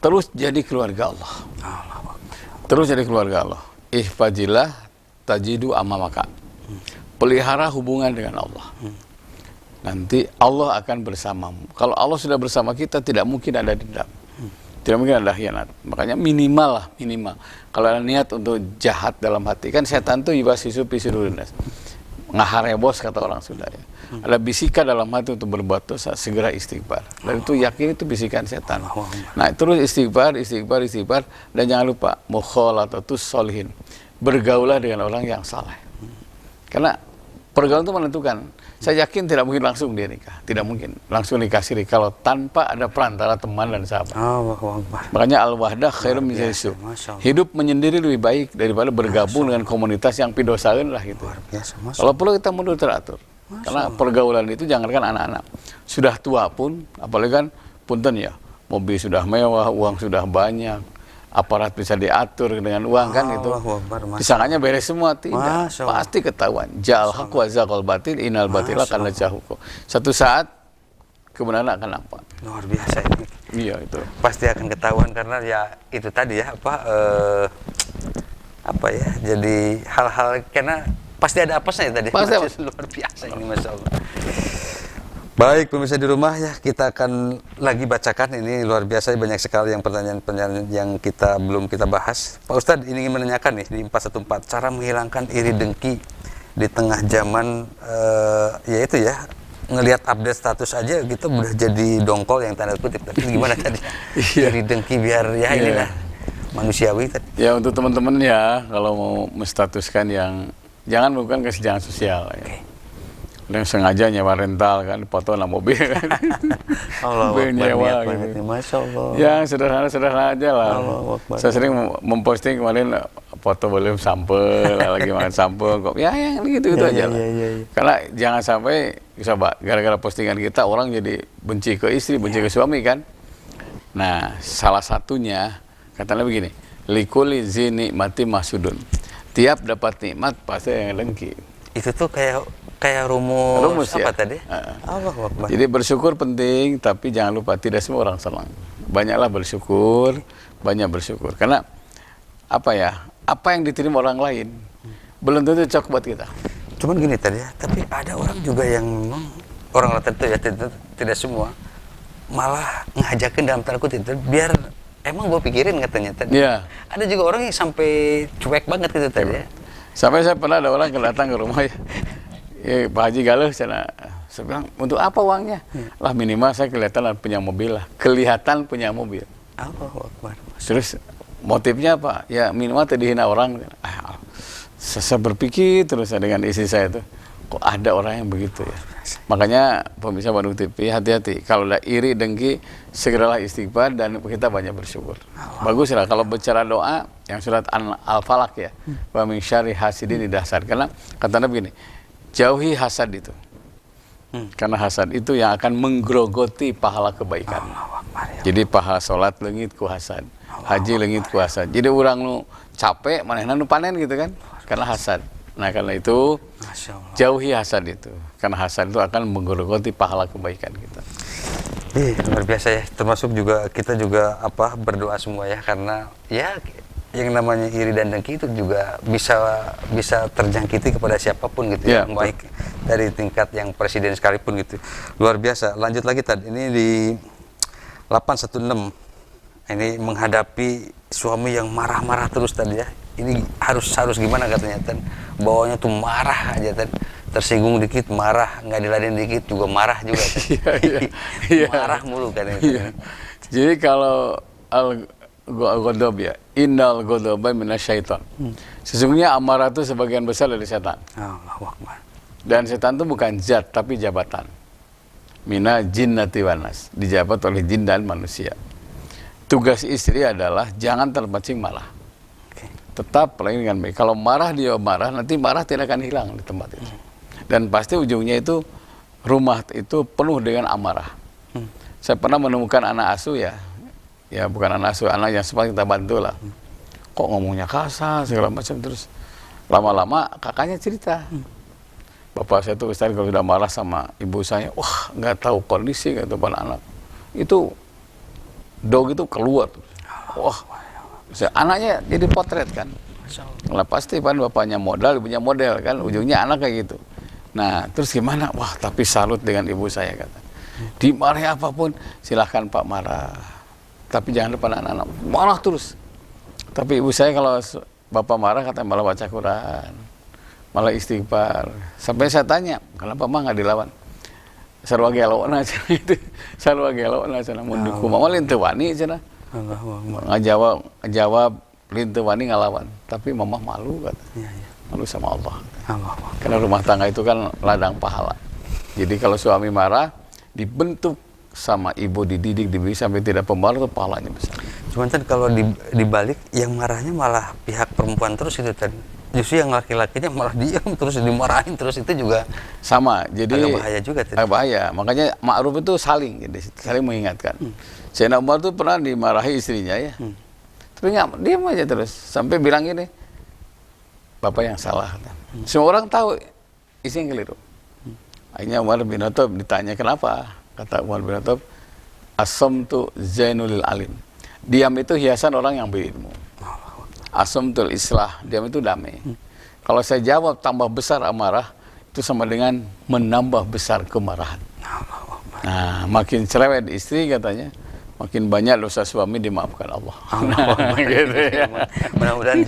terus jadi keluarga Allah. Terus jadi keluarga Allah. Ihfazillah tajidu amamaka. Pelihara hubungan dengan Allah. Nanti Allah akan bersamamu. Kalau Allah sudah bersama kita, tidak mungkin ada dendam. Tidak mungkin ada khianat. Makanya minimal. Kalau ada niat untuk jahat dalam hati, kan setan itu yubasisu fi sudurinnas. Ngaharebos kata orang Sunda ya. Ada bisikan dalam hati untuk berbuat dosa, segera istighfar. Dan itu yakin itu bisikan setan. Nah, terus istighfar, dan jangan lupa mukhalatatus sholihin. Bergaulah dengan orang yang saleh. Karena pergaulan itu menentukan. Saya yakin tidak mungkin langsung dia nikah, tidak mungkin langsung nikah siri kalau tanpa ada perantara teman dan sahabat. Makanya al-wahdah khairum min syai'in. Hidup menyendiri lebih baik daripada bergabung dengan komunitas yang pidosaeun lah gitu. Kalau perlu kita mundur teratur. Karena pergaulan itu jangankan anak-anak, sudah tua pun, apalagi kan punten ya, mobil sudah mewah, uang sudah banyak, aparat bisa diatur dengan uang kan itu. Disangkanya beres semua, tidak. Pasti ketahuan. Ja'al haqq wa zaqal batil innal batila kana zahuq. Satu saat kebenaran akan nampak. Luar biasa ini. Iya itu. Pasti akan ketahuan karena ya itu tadi ya apa ya, jadi hal-hal karena pasti ada apesnya tadi. Pasti luar biasa ini, Masya Allah. Baik pemirsa di rumah ya, kita akan lagi bacakan ini luar biasa, banyak sekali yang pertanyaan-pertanyaan yang belum kita bahas. Pak Ustadz ini ingin menanyakan nih di 414 cara menghilangkan iri dengki di tengah zaman yaitu ya ngelihat update status aja gitu udah jadi dongkol yang tanda kutip, tapi gimana tadi iri dengki biar ya inilah manusiawi tadi. Ya untuk teman-teman ya kalau mau menstatuskan yang jangan melakukan kesenjangan sosial ya. Yang sengaja nyewa rental kan, foto lah mobil kan. Allah nyewa gitu. Masya Allah. Yang sederhana-sederhana aja lah. Saya sering memposting kemarin foto belum sampel, lagi makan sampel kok. Ya yang gitu-gitu aja lah. Karena jangan sampai coba gara-gara postingan kita orang jadi benci ke istri, benci ke suami kan. Nah, salah satunya katanya begini, likuli zini mati masudun. Tiap dapat nikmat pasti yang dengki. Itu tuh kayak rumus apa ya? tadi? Allahu Akbar. Jadi bersyukur penting, tapi jangan lupa tidak semua orang senang. Banyaklah bersyukur, banyak bersyukur. Karena apa ya? Apa yang diterima orang lain belum tentu cocok buat kita. Cuman gini tadi ya, tapi ada orang juga yang memang orang tertentu ya, tidak semua malah ngajakin dalam tanda kutip biar emang gue pikirin katanya tadi. Iya. Ada juga orang yang sampai cuek banget gitu tadi ya. Sampai saya pernah ada orang datang ke rumah ya. Pak Haji galuh saya bilang untuk apa uangnya? Lah minimal saya kelihatan punya mobil lah, kelihatan punya mobil. Allahu Akbar. Terus motifnya apa? Ya minimal tidak dihina orang. Saya berpikir terus dengan istri saya itu, kok ada orang yang begitu ya. Makanya pemirsa Bandung TV hati-hati kalau ada iri dengki segeralah istighfar dan kita banyak bersyukur. Bagus lah kalau bicara doa yang surat Al-Falaq ya, wa min syarri hasidin didasar. Karena katanya begini, jauhi hasad itu. Karena hasad itu yang akan menggerogoti pahala kebaikan. Jadi pahala sholat leungit ku hasad, haji leungit ku hasad. Jadi orang nu capek manehna nu panen gitu kan, karena hasad. Nah karena itu jauhi hasad itu, karena hasad itu akan menggerogoti pahala kebaikan kita. Luar biasa ya, termasuk juga kita juga berdoa semua ya, karena ya yang namanya iri dan dengki itu juga bisa terjangkiti kepada siapapun gitu ya, baik dari tingkat yang presiden sekalipun gitu. Luar biasa. Lanjut lagi tadi ini di 816 ini menghadapi suami yang marah-marah terus tadi ya. Ini harus gimana katanya Tan? Bawanya tuh marah aja Tan. Tersinggung dikit marah, nggak diladenin dikit juga marah juga Tan. Marah mulu kan itu. Jadi kalau al-ghadab ya, innal ghadaba minasyaiton. Sesungguhnya amarah itu sebagian besar dari setan. Allahu Akbar. Dan setan itu bukan zat tapi jabatan. Mina jinnati wanas, dijabat oleh jin dan manusia. Tugas istri adalah jangan terpancing marah. Tetap pelangi dengan baik. Kalau marah dia marah, nanti marah tidak akan hilang di tempat itu. Dan pasti ujungnya itu rumah itu penuh dengan amarah. Saya pernah menemukan anak asuh ya bukan anak asuh, anak yang sempat kita bantu lah. Kok ngomongnya kasar segala macam, terus lama-lama kakaknya cerita. Bapak saya tuh Ustaz kalau sudah marah sama ibu saya, wah nggak tahu kondisi, nggak tahu anak. Itu dog itu keluar. Wah, anaknya jadi potret kan. Lah pasti kan bapaknya modal, ibunya model kan, ujungnya anak kayak gitu. Nah terus gimana? Wah tapi salut dengan ibu saya kata. Dimarahi apapun silahkan Pak marah, tapi jangan depan anak-anak marah terus. Tapi ibu saya kalau bapak marah katanya malah baca Quran, malah istighfar. Sampai saya tanya kenapa mah nggak dilawan? Sarwa gelona cenah itu, sarwa gelona cenah mun kumaha lain teu wani cenah. Ngajawab lintu wani ngalawan, tapi mamah malu katanya. Malu sama Allah. Karena rumah tangga itu kan ladang pahala. Jadi kalau suami marah dibentuk sama ibu, dididik, dibidik sampai tidak pemalu, itu pahalanya besar. Cuman kan kalau dibalik yang marahnya malah pihak perempuan terus itu tadi. Justru yang laki-lakinya malah diam terus dimarahin terus, itu juga sama. Jadi agak bahaya juga tadi. Bahaya. Makanya ma'ruf itu saling mengingatkan. Sayyidina Umar tuh pernah dimarahi istrinya ya. Tapi nggak, diam aja terus sampai bilang gini, bapak yang salah. Semua orang tahu istri yang keliru. Akhirnya Umar bin Khattab ditanya kenapa. kata Umar bin Khattab, as-samtu zainul alim. Diam itu hiasan orang yang berilmu. As-samtul islah, diam itu damai. Kalau saya jawab tambah besar amarah, itu sama dengan menambah besar kemarahan. Nah, makin cerewet istri katanya, makin banyak dosa suami dimaafkan Allah. Gitu ya. Mudah-mudahan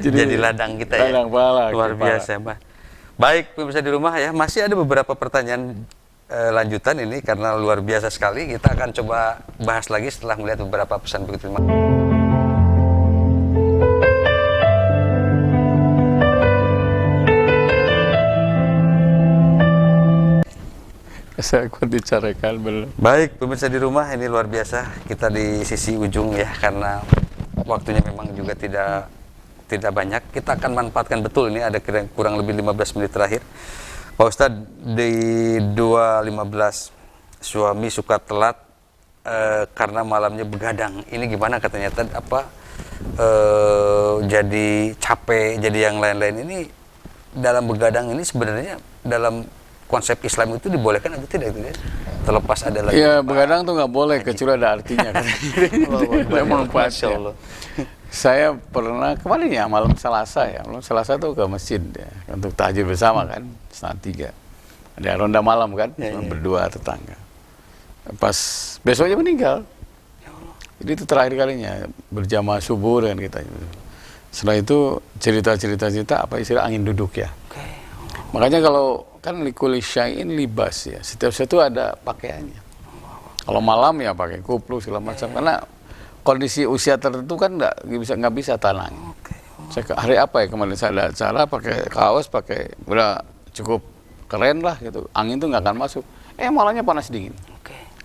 jadi ladang kita ya. Ladang pahala, luar biasa, Mbak. Baik, pemirsa di rumah ya, masih ada beberapa pertanyaan lanjutan ini karena luar biasa sekali. Kita akan coba bahas lagi setelah melihat beberapa pesan berikut ini. Saya akan dicarakan belum. Baik, pemirsa di rumah, ini luar biasa. Kita di sisi ujung ya, karena waktunya memang juga tidak banyak. Kita akan manfaatkan betul ini, ada kurang lebih 15 menit terakhir. Pak Ustadz, di 2.15 suami suka telat karena malamnya begadang. Ini gimana katanya? Jadi capek, jadi yang lain-lain ini dalam begadang ini sebenarnya dalam konsep Islam itu dibolehkan atau tidak itu ya? Terlepas ada lagi. Ya, begadang tuh nggak boleh kecuali ada artinya. Memang Masya Allah. Saya pernah kemarin ya malam Selasa tuh ke masjid ya, untuk tahajud bersama kan 2:30. Ada ronda malam kan, berdua tetangga. Pas besoknya meninggal. Jadi itu terakhir kalinya berjamaah subuh dengan kita. Setelah itu cerita apa istilah angin duduk ya. Makanya kalau kan likuli syai'in libas ya, setiap sesuatu ada pakaiannya. Kalau malam ya pakai kupluk segala macam, karena kondisi usia tertentu kan nggak bisa tanang. Saya hari apa ya kemarin saya ada acara pakai kaos, udah cukup keren lah gitu, angin tuh nggak akan masuk. Malamnya panas dingin.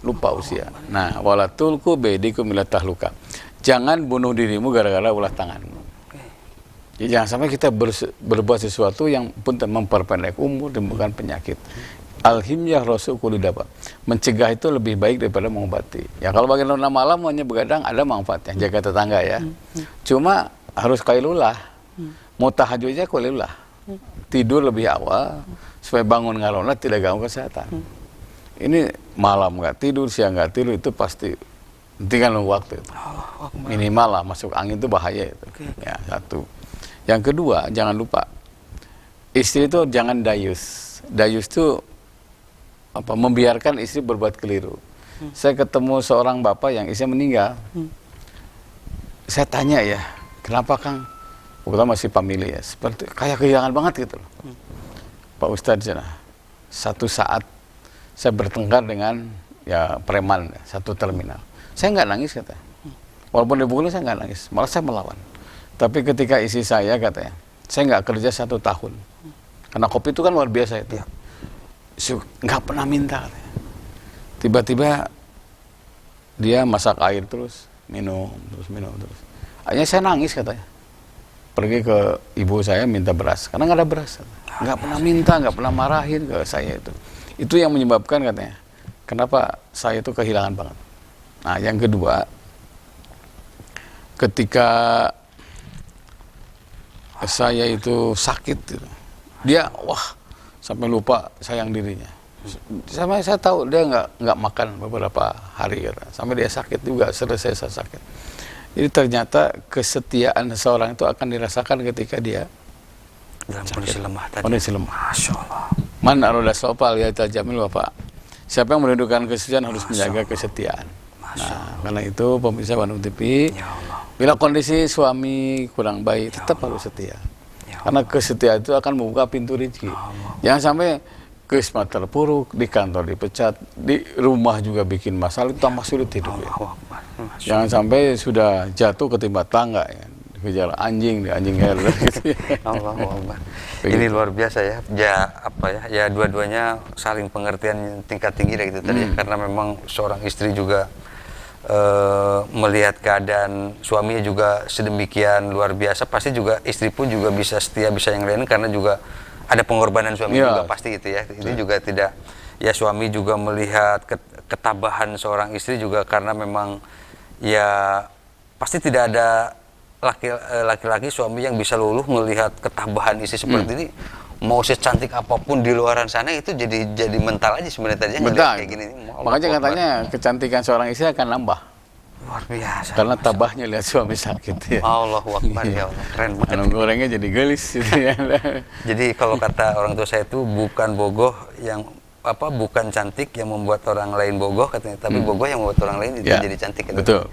Lupa usia. Nah, walatulku bedikum ila tahluka. Jangan bunuh dirimu gara-gara ulah tanganmu. Jadi jangan sampai kita berbuat sesuatu yang pun memperpendek umur dan bukan penyakit. Al-himyah rasul kulli dawa. Mencegah itu lebih baik daripada mengobati. Ya kalau bagian ronda malam hanya begadang ada manfaatnya, jaga tetangga ya. Cuma harus qailulah. Mau tahajudnya qailulah. Tidur lebih awal supaya bangun ngalona tidak ganggu kesehatan. Ini malam nggak tidur, siang nggak tidur itu pasti hentikan waktu itu. Minimal lah masuk angin itu bahaya itu. Ya, satu. Yang kedua, jangan lupa istri itu jangan dayus. Dayus itu membiarkan istri berbuat keliru. Saya ketemu seorang bapak yang istrinya meninggal. Saya tanya ya, kenapa Kang? Kita masih family ya, seperti kayak kehilangan banget gitu loh. Pak Ustadz, satu saat saya bertengkar dengan preman satu terminal. Saya nggak nangis katanya. Walaupun dipukul saya nggak nangis, malah saya melawan. Tapi ketika istri saya katanya, saya nggak kerja 1 tahun. Karena kopi itu kan luar biasa itu. Nggak pernah minta katanya. Tiba-tiba dia masak air terus, minum terus. Akhirnya saya nangis katanya. Pergi ke ibu saya minta beras, karena nggak ada beras. Nggak pernah minta, nggak pernah marahin ke saya itu. Itu yang menyebabkan katanya, kenapa saya itu kehilangan banget. Nah, yang kedua, ketika saya itu sakit gitu. Dia sampai lupa sayang dirinya. Saya tahu dia nggak makan beberapa hari gitu. Sampai dia sakit juga, selesai saya sakit. Jadi ternyata kesetiaan seseorang itu akan dirasakan ketika dia dalam kondisi lemah tadi. Kondisi lemah. Masya Allah. Man aroda sopal ya tajamil bapak. Siapa yang merindukan kesetiaan harus menjaga kesetiaan. Nah, karena itu pemirsa Bandung TV, bila kondisi suami kurang baik, tetap harus setia. Karena kesetiaan itu akan membuka pintu rezeki. Jangan sampai keisma terpuruk, di kantor dipecat, di rumah juga bikin masalah, itu tambah sulit hidup ya. Jangan sampai sudah jatuh ketimpa tangga ya. Kejar anjing air gitu ya. Allah. Ini luar biasa ya. Ya dua-duanya saling pengertian tingkat tinggi gitu tadi ya. Karena memang seorang istri juga melihat keadaan suaminya juga sedemikian luar biasa, pasti juga istri pun juga bisa setia, bisa yang lain karena juga ada pengorbanan suami juga pasti itu ya. Ini juga tidak ya, suami juga melihat ketabahan seorang istri juga karena memang ya pasti tidak ada laki-laki suami yang bisa luluh melihat ketabahan istri seperti ini mau secantik apapun di luaran sana itu jadi mental aja sebenarnya tadi Betul. kayak gini. Makanya katanya kecantikan seorang istri akan nambah. Luar biasa. Karena tabahnya lihat suami sakit ya. Allahu Akbar ya Allah, keren banget. Anu gorengnya jadi gelis gitu ya. Jadi kalau kata orang tua saya itu bukan bogoh yang bukan cantik yang membuat orang lain bogoh katanya, tapi bogoh yang membuat orang lain itu Ya, jadi cantik. Gitu. betul.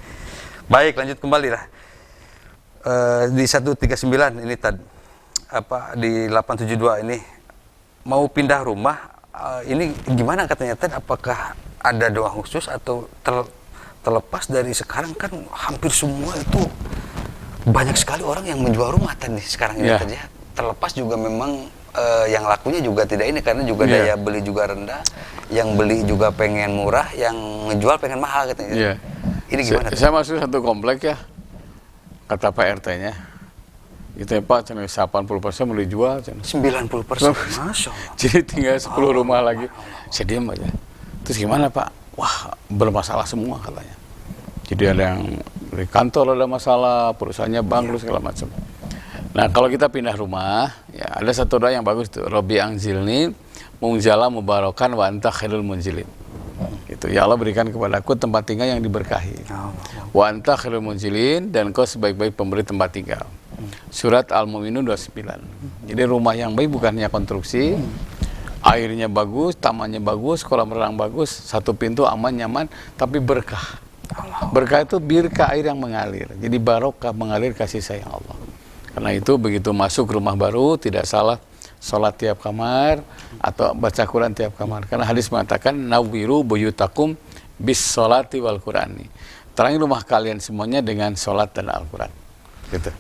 Baik, lanjut kembali lah. Di 139 ini tadi di 872 ini mau pindah rumah, ini gimana katanya Tad? Apakah ada doa khusus atau terlepas dari sekarang kan hampir semua itu banyak sekali orang yang menjual rumah tadi sekarang ini Tad ya. Terlepas juga memang yang lakunya juga tidak ini karena juga daya beli juga rendah, yang beli juga pengen murah, yang ngejual pengen mahal katanya. Ini gimana? Saya masuk satu komplek ya, kata Pak RT-nya, itu ya Pak, 80% mau dijual. 90%, Masya Allah. Jadi tinggal 10 rumah lagi. Saya diam aja. Terus gimana Pak? Wah, bermasalah semua katanya. Jadi ada yang dari kantor ada masalah, perusahaannya bangkrut segala macam. Nah, kalau kita pindah rumah, ya ada satu doa yang bagus tuh. Robbi angzilni munzala mubarakan wa anta khairul munzilin. Itu ya Allah berikan kepadaku tempat tinggal yang diberkahi. Wa anta khairul munzilin, dan kau sebaik-baik pemberi tempat tinggal. Surat Al-Mu'minun 29. Jadi rumah yang baik bukan hanya konstruksi, airnya bagus, tamannya bagus, kolam renang bagus, satu pintu aman nyaman, tapi berkah. Berkah itu birka, air yang mengalir. Jadi barokah, mengalir kasih sayang Allah. Karena itu begitu masuk rumah baru tidak salah sholat tiap kamar atau baca Quran tiap kamar. Karena hadis mengatakan nawwiru buyutakum bis sholati wal Qurani. Terangi rumah kalian semuanya dengan sholat dan Al-Quran. Gitu.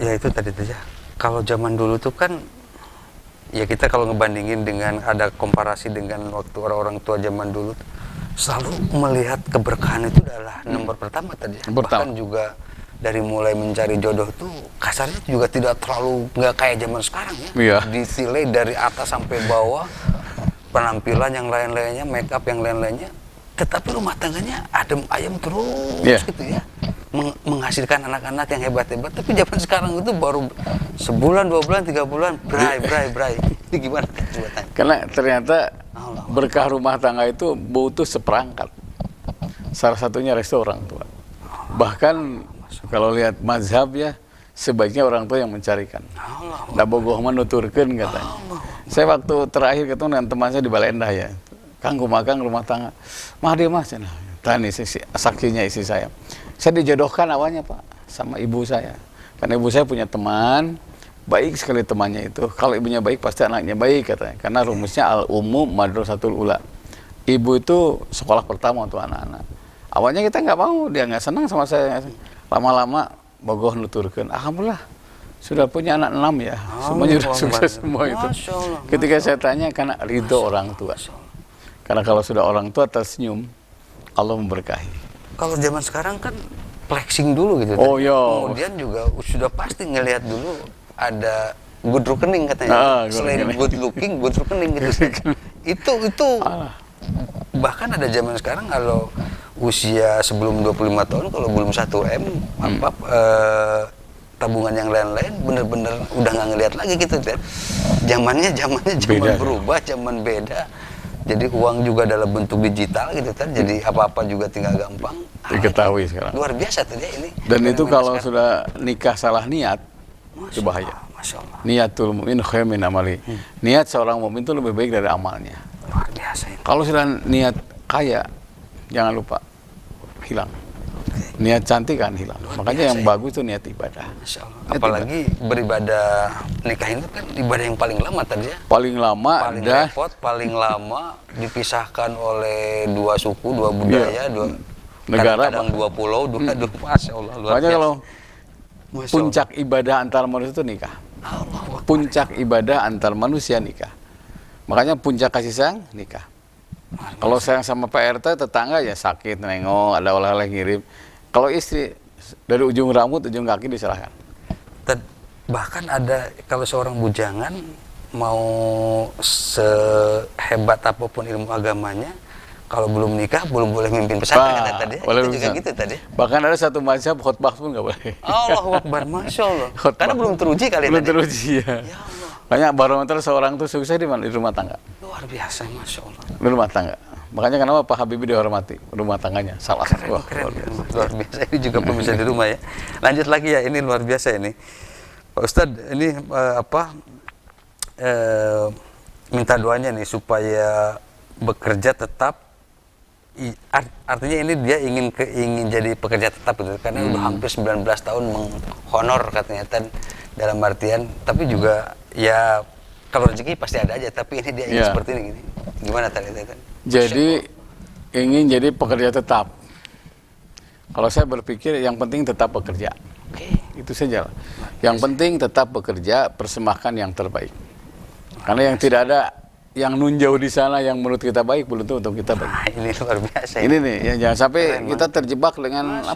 Ya itu tadi saja. Kalau zaman dulu tuh kan ya kita kalau ngebandingin dengan ada komparasi dengan waktu orang-orang tua zaman dulu selalu melihat keberkahan itu adalah nomor pertama tadi. Bahkan juga dari mulai mencari jodoh tuh kasarnya juga tidak terlalu nggak kayak zaman sekarang ya. Ditilai dari atas sampai bawah, penampilan yang lain-lainnya, make up yang lain-lainnya, tetapi rumah tangganya adem ayem terus gitu ya. Menghasilkan anak-anak yang hebat-hebat. Tapi zaman sekarang itu baru sebulan, 2 bulan, 3 bulan bray. Ini gimana? Coba tanya. Karena ternyata berkah rumah tangga itu butuh seperangkat. Salah satunya restu orang tua. Bahkan kalau lihat mazhab ya, sebaiknya orang tua yang mencarikan. Nggak bogoh menuturkan katanya. Saya waktu terakhir ketemu dengan teman saya di Baleendah ya, Kang kumagang rumah tangga. Mah dia mas, tani saksinya istri saya. Saya dijodohkan awalnya Pak sama ibu saya. Karena ibu saya punya teman, baik sekali temannya itu. Kalau ibunya baik pasti anaknya baik katanya. Karena rumusnya al-ummu madrasatul ula. Ibu itu sekolah pertama untuk anak-anak. Awalnya kita nggak mau, dia nggak senang sama saya. Lama-lama bogoh nuturkan, alhamdulillah sudah punya anak 6 ya, semuanya sudah sukses semua itu. Ketika saya tanya, karena ridho orang tua. Karena kalau sudah orang tua tersenyum, Allah memberkahi. Kalau zaman sekarang kan flexing dulu gitu. Kemudian juga sudah pasti ngelihat dulu ada good rekening katanya. Selain good looking, good rekening gitu. itu bahkan ada zaman sekarang kalau usia sebelum 25 tahun kalau belum 1M tabungan yang lain-lain bener-bener udah nggak ngelihat lagi gitu kan. Zamannya zaman berubah, zaman beda. Jadi uang juga dalam bentuk digital gitu kan. Jadi apa-apa juga tinggal gampang. Diketahui sekarang. Luar biasa tuh dia ini. Dan itu kalau sekarang sudah nikah salah niat, itu bahaya. Masya Allah. Niatul mu'min khairun min amali. Niat seorang mukmin itu lebih baik dari amalnya. Luar biasa ini. Kalau sudah niat kaya, jangan lupa hilang. Niat cantik kan hilang. Makanya yang bagus itu niat ibadah. Masya Allah. Apalagi beribadah nikah itu kan ibadah yang paling lama tadi ya. Paling lama paling repot, paling lama dipisahkan oleh dua suku, dua budaya, dua negara, kadang dua pulau, dua Masya Allah. Makanya kalau puncak ibadah antar manusia itu nikah. Puncak ibadah antar manusia nikah. Makanya puncak kasih sayang nikah. Kalau sayang sama Pak RT, tetangga ya sakit, nengok, ada oleh-oleh ngirim. Kalau istri, dari ujung rambut, ujung kaki diserahkan. Bahkan ada, kalau seorang bujangan mau sehebat apapun ilmu agamanya, kalau belum nikah, belum boleh mimpin pesantren tadi. Itu juga gitu tadi. Bahkan ada satu mazhab khotbah pun nggak boleh. Allahu Akbar, Masya Allah. Karena belum teruji kali belum teruji ya. Ya Allah. Makanya barometer seorang tuh sukses di mana? Di rumah tangga. Luar biasa, Masya Allah. Di rumah tangga. Makanya kenapa Pak Habibie dihormati? Rumah tangganya salah satu. Wah, Keren, luar biasa. Ini juga pemirsa di rumah ya. Lanjut lagi ya, ini luar biasa ini. Pak Ustadz, ini minta doanya nih supaya bekerja tetap. Artinya ini dia ingin jadi pekerja tetap gitu, karena udah hampir 19 tahun menghonor katanya dalam artian, tapi juga ya kalau rezeki pasti ada aja, tapi ini dia ingin seperti ini gini. Gimana tadi? Jadi ingin jadi pekerja tetap. Kalau saya berpikir yang penting tetap bekerja. Oke. Itu saja. Yang penting tetap bekerja, persembahkan yang terbaik. Karena yang tidak ada yang nunjau di sana yang menurut kita baik belum tentu untuk kita baik. Ini luar biasa. Ini nih, yang jangan sampai kita terjebak dengan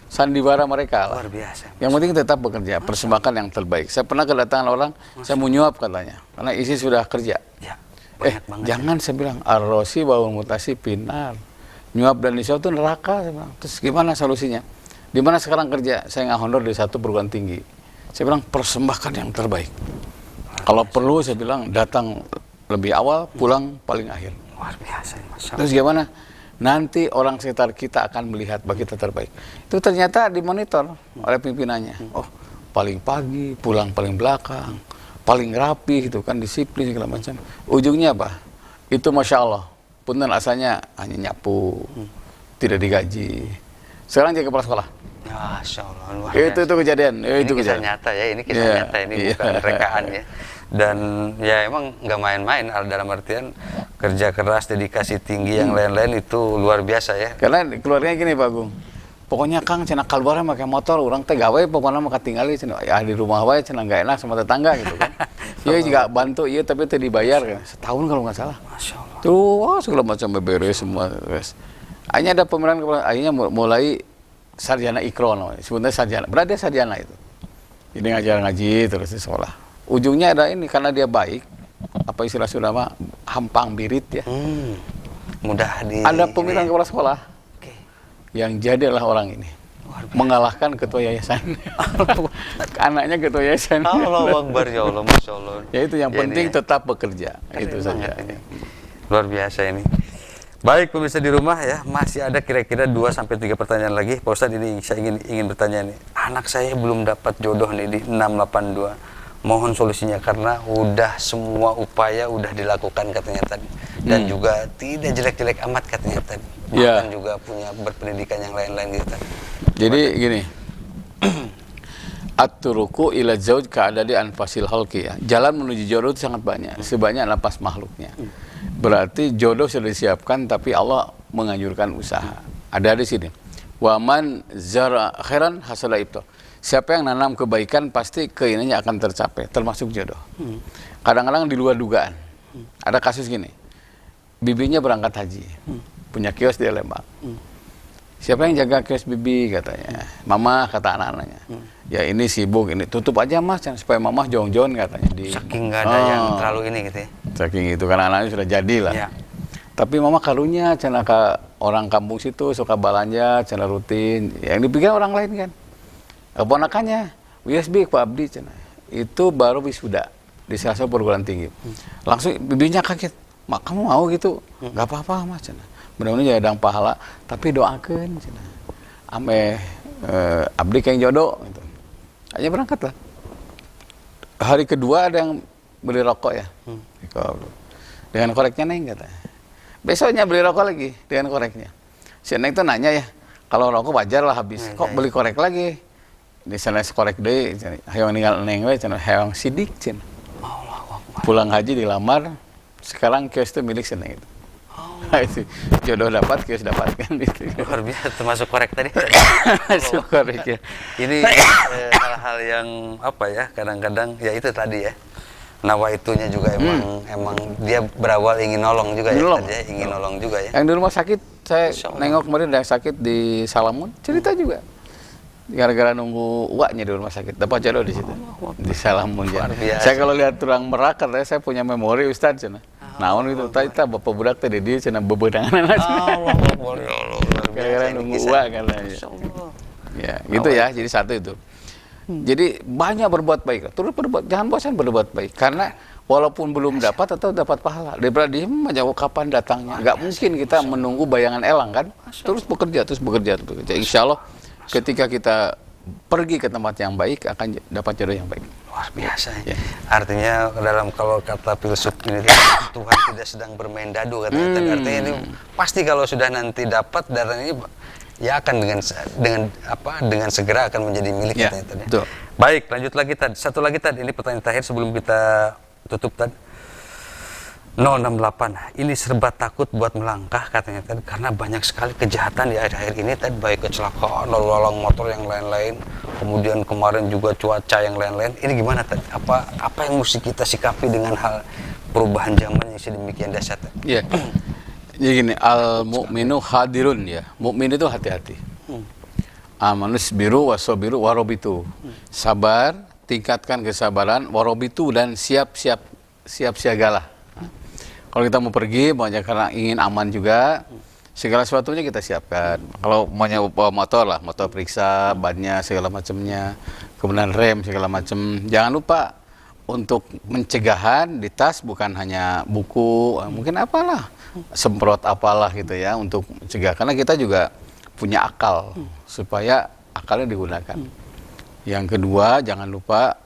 sandiwara mereka. Luar biasa. Yang penting tetap bekerja, persembahkan yang terbaik. Saya pernah kedatangan orang, saya mau nyuap katanya, karena isi sudah kerja. Ya, jangan saya bilang, arrosi bawul mutasi pinar. Nyuap dan disuap itu neraka. Saya bilang. Terus gimana solusinya? Di mana sekarang kerja? Saya nggak honor di satu perguruan tinggi. Saya bilang, persembahkan yang terbaik. Kalau perlu saya bilang, datang lebih awal, pulang paling akhir. Luar biasa, Masya Allah. Terus gimana? Nanti orang sekitar kita akan melihat bahwa kita terbaik. Itu ternyata dimonitor oleh pimpinannya. Oh, paling pagi, pulang paling belakang, paling rapi gitu kan, disiplin segala macam. Ujungnya apa? Itu Masya Allah. Punten asalnya hanya nyapu, tidak digaji. Sekarang jadi kepala sekolah. Masya Allah, luar biasa. Itu kejadian. Ini kisah nyata ya, ini kisah nyata, ini bukan rekaan ya. Dan ya emang nggak main-main dalam artian kerja keras, dedikasi tinggi yang lain-lain itu luar biasa ya. Karena keluarganya gini Pak Agung, pokoknya Kang cenah keluar pakai motor, orang teh gawe pokoknya mah katinggali cenah ya di rumah wae cenah nggak enak sama tetangga gitu kan. Iya juga bantu iya tapi teh dibayar kan. Setahun kalau nggak salah. Masya Allah. Tuh segala macam beberes semua guys. Akhirnya ada pemeran kepala, akhirnya mulai sarjana ikro namanya. Sebenarnya sarjana, berarti dia sarjana itu. Jadi ngajar ngaji terus di sekolah. Ujungnya ada ini karena dia baik, apa istilah sudah mah hampang birit ya. Mudah ada pemilihan kepala sekolah yang jadi adalah orang ini mengalahkan ketua yayasan. Anaknya ketua yayasan. Allah Akbar ya Allah, Masya Allah. Ya itu yang penting tetap bekerja. Itu saja. Luar biasa ini. Baik pemirsa di rumah ya, masih ada kira-kira 2-3 pertanyaan lagi. Pak Ustadz, ini saya ingin bertanya nih. Anak saya belum dapat jodoh nih di 682. Mohon solusinya karena udah semua upaya udah dilakukan katanya tadi. Dan juga tidak jelek-jelek amat katanya tadi. Bahkan juga punya berpendidikan yang lain-lain gitu tadi. Jadi gini. At-turuku ila zauj ka'adadi anfasil halqi ya. Jalan menuju jodoh itu sangat banyak, sebanyak napas makhluknya. Berarti jodoh sudah disiapkan tapi Allah menganjurkan usaha. Ada di sini. Wa man zara khairan hasala ibtah. Siapa yang nanam kebaikan pasti keinginannya akan tercapai, termasuk jodoh. Kadang-kadang di luar dugaan. Ada kasus gini. Bibinya berangkat haji. Punya kios di Lembang. Siapa yang jaga kios bibi katanya? Mama kata anak-anaknya. Ya ini sibuk, ini tutup aja mas supaya mama jong-jong katanya. Saking nggak ada yang terlalu ini gitu ya. Saking itu karena anaknya sudah jadi lah. Ya. Tapi mama karunya cina ke orang kampung situ suka belanja, cina rutin. Yang dipikir orang lain kan. Keponakannya USB Pak Abdi cina. Itu baru wisuda di salah satu perguruan tinggi. Langsung bibinya kaget. Mak kamu mau gitu? Gak apa-apa mas cina. Mudah-mudahan jadi pahala. Tapi doakan cina. Ame Abdi kayak jodoh. Gitu. Hanya berangkat lah. Hari kedua ada yang beli rokok ya. Dengan koreknya Neng katanya. Besoknya beli rokok lagi dengan koreknya. Si Neng tuh nanya ya, kalau rokok wajar lah habis. Kok beli korek lagi? Di sana korek deh, hayang ninggal Neng we, hayang sidik cina. Pulang haji dilamar, sekarang kios itu milik si Neng itu. Itu jodoh dapat, kios dapatkan itu. Luar biasa, termasuk korek tadi. Termasuk korek ya. Ini hal-hal yang apa ya, kadang-kadang ya itu tadi ya. Nawaitunya juga emang dia berawal ingin nolong juga ya, tadi ya, ingin nolong juga ya. Yang di rumah sakit, saya nengok kemarin ada yang sakit di Salamun, cerita juga. Gara-gara nunggu uaknya di rumah sakit, dapat jodoh di situ. Di Salamun ya. Saya kalau lihat turang Merak, saya punya memori Ustadz cina. Naon itu tadi bapak budak tadi dia cina bebedangan anak. Gara-gara nunggu uak katanya. Ya, gitu ya. Jadi satu itu. Jadi banyak berbuat baik, terus berbuat, jangan bosan berbuat baik, karena walaupun belum dapat atau dapat pahala, daripada diem menjawab kapan datangnya. Nggak mungkin kita menunggu bayangan elang kan, terus bekerja, terus bekerja, terus bekerja. Insya Allah ketika kita pergi ke tempat yang baik akan dapat jodoh yang baik. Luar biasa. Ya. Artinya dalam kalau kata filsuf ini Tuhan tidak sedang bermain dadu katanya. Artinya ini pasti kalau sudah nanti dapat data ini ya akan dengan segera akan menjadi milik Ya, katanya tadi. betul. Baik, lanjut lagi tadi. Satu lagi tadi, ini pertanyaan terakhir sebelum kita tutup tadi. 068. Ini serba takut buat melangkah katanya tadi karena banyak sekali kejahatan di akhir-akhir ini tadi, baik kecelakaan, lalu lalang motor yang lain-lain, kemudian kemarin juga cuaca yang lain-lain. Ini gimana tadi? Apa yang mesti kita sikapi dengan hal perubahan zaman yang sedemikian dahsyat? Iya. Jadi gini, al mukminu hadirun ya. Mukmin itu hati-hati. Amanus biru wasobiru warobitu. Sabar, tingkatkan kesabaran, warobitu dan siap siagalah. Kalau kita mau pergi, banyak karena ingin aman juga, segala sesuatunya kita siapkan. Kalau maunya bawa motor lah, motor periksa, bannya segala macamnya, kemudian rem segala macam. Jangan lupa untuk pencegahan di tas bukan hanya buku, mungkin apalah, semprot apalah gitu ya untuk mencegah. Karena kita juga punya akal supaya akalnya digunakan. Yang kedua, jangan lupa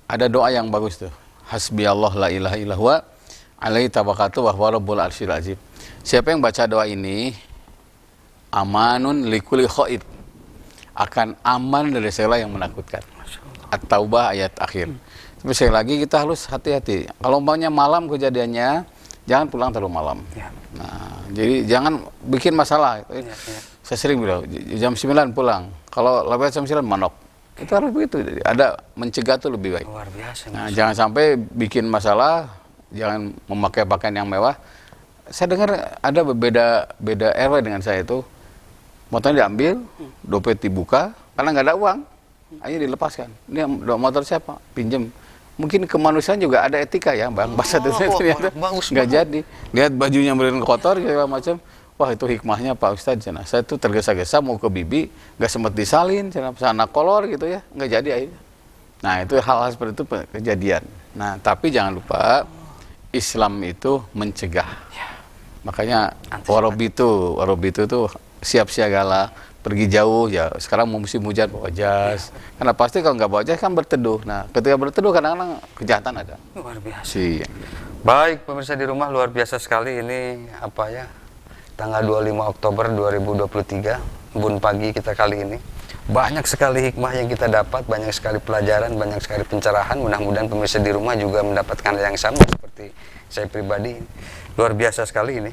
ada doa yang bagus tuh. Hasbiyallah la ilaha illallah alaihi tawakkaltu wa huwa rabbul arsyil azim. Siapa yang baca doa ini amanun likulli khaib, akan aman dari segala yang menakutkan. At-Taubah ayat akhir. Tapi sekali lagi kita harus hati-hati. Kalau umpamanya malam kejadiannya, jangan pulang terlalu malam. Ya. Nah, jadi jangan bikin masalah. Ya. Saya sering bilang jam 9 pulang. Kalau lewat jam 9 manok. Kita harus begitu. Jadi ada mencegah tuh lebih baik. Luar biasa. Nah, jangan sampai bikin masalah, jangan memakai pakaian yang mewah. Saya dengar ada beda RW dengan saya itu, motornya diambil, dompet dibuka, karena nggak ada uang, akhirnya dilepaskan. Ini motor siapa? Pinjem. Mungkin kemanusiaan juga ada etika ya, Bang. Bahasa itu ternyata nggak jadi. Lihat bajunya beneran kotor, segala macam. Wah, itu hikmahnya Pak Ustadz. Saya tuh tergesa-gesa mau ke bibi, nggak sempat disalin, sana kolor gitu ya, nggak jadi akhirnya. Nah, itu hal-hal seperti itu kejadian. Nah, tapi jangan lupa Islam itu mencegah. Ya. Makanya warobitu itu siap siagalah, pergi jauh ya. Sekarang mau musim hujan bawa jas. Ya. Karena pasti kalau nggak bawa jas kan berteduh. Nah, ketika berteduh kadang-kadang kejahatan ada. Luar biasa. Baik, pemirsa di rumah, luar biasa sekali ini tanggal 25 Oktober 2023, Bun Pagi kita kali ini. Banyak sekali hikmah yang kita dapat, banyak sekali pelajaran, banyak sekali pencerahan. Mudah-mudahan pemirsa di rumah juga mendapatkan yang sama seperti saya pribadi. Luar biasa sekali ini.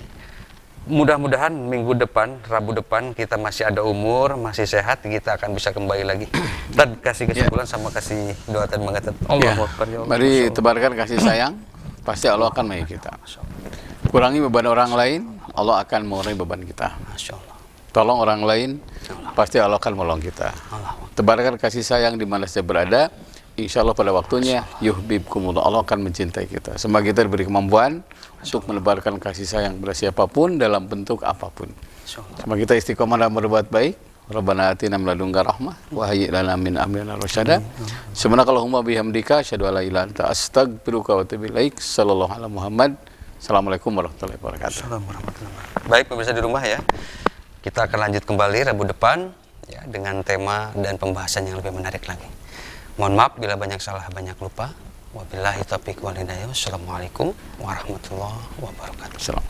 Mudah-mudahan minggu depan, Rabu depan, kita masih ada umur, masih sehat, kita akan bisa kembali lagi. Tad kasih kesimpulan sama kasih doa dan mengatat. Allahu Akbar. Mari tebarkan kasih sayang, pasti Allah akan mengayomi kita. Kurangi beban orang lain, Allah akan mengurangi beban kita. Masya Allah. Tolong orang lain, pasti Allah akan menolong kita. Tebarkan kasih sayang di mana saya berada, insya Allah pada waktunya yuhibbukumullah, Allah akan mencintai kita. Semoga kita diberi kemampuan untuk menebarkan kasih sayang kepada siapapun dalam bentuk apapun. Semoga kita istiqomah dalam berbuat baik. Rabbana atina min ladunka rahmah wa hayyi lana min amrina rasyada. Subhanakallahumma bihamdika asyhadu an la ilaha illa anta astaghfiruka wa atubu ilaik. Sallallahu alaihi Muhammad. Assalamualaikum warahmatullahi wabarakatuh. Baik pemirsa di rumah ya, kita akan lanjut kembali Rabu depan ya dengan tema dan pembahasan yang lebih menarik lagi. Mohon maaf bila banyak salah banyak lupa. Wabillahi taufiq wal hidayah. Wassalamualaikum warahmatullahi wabarakatuh. Salam.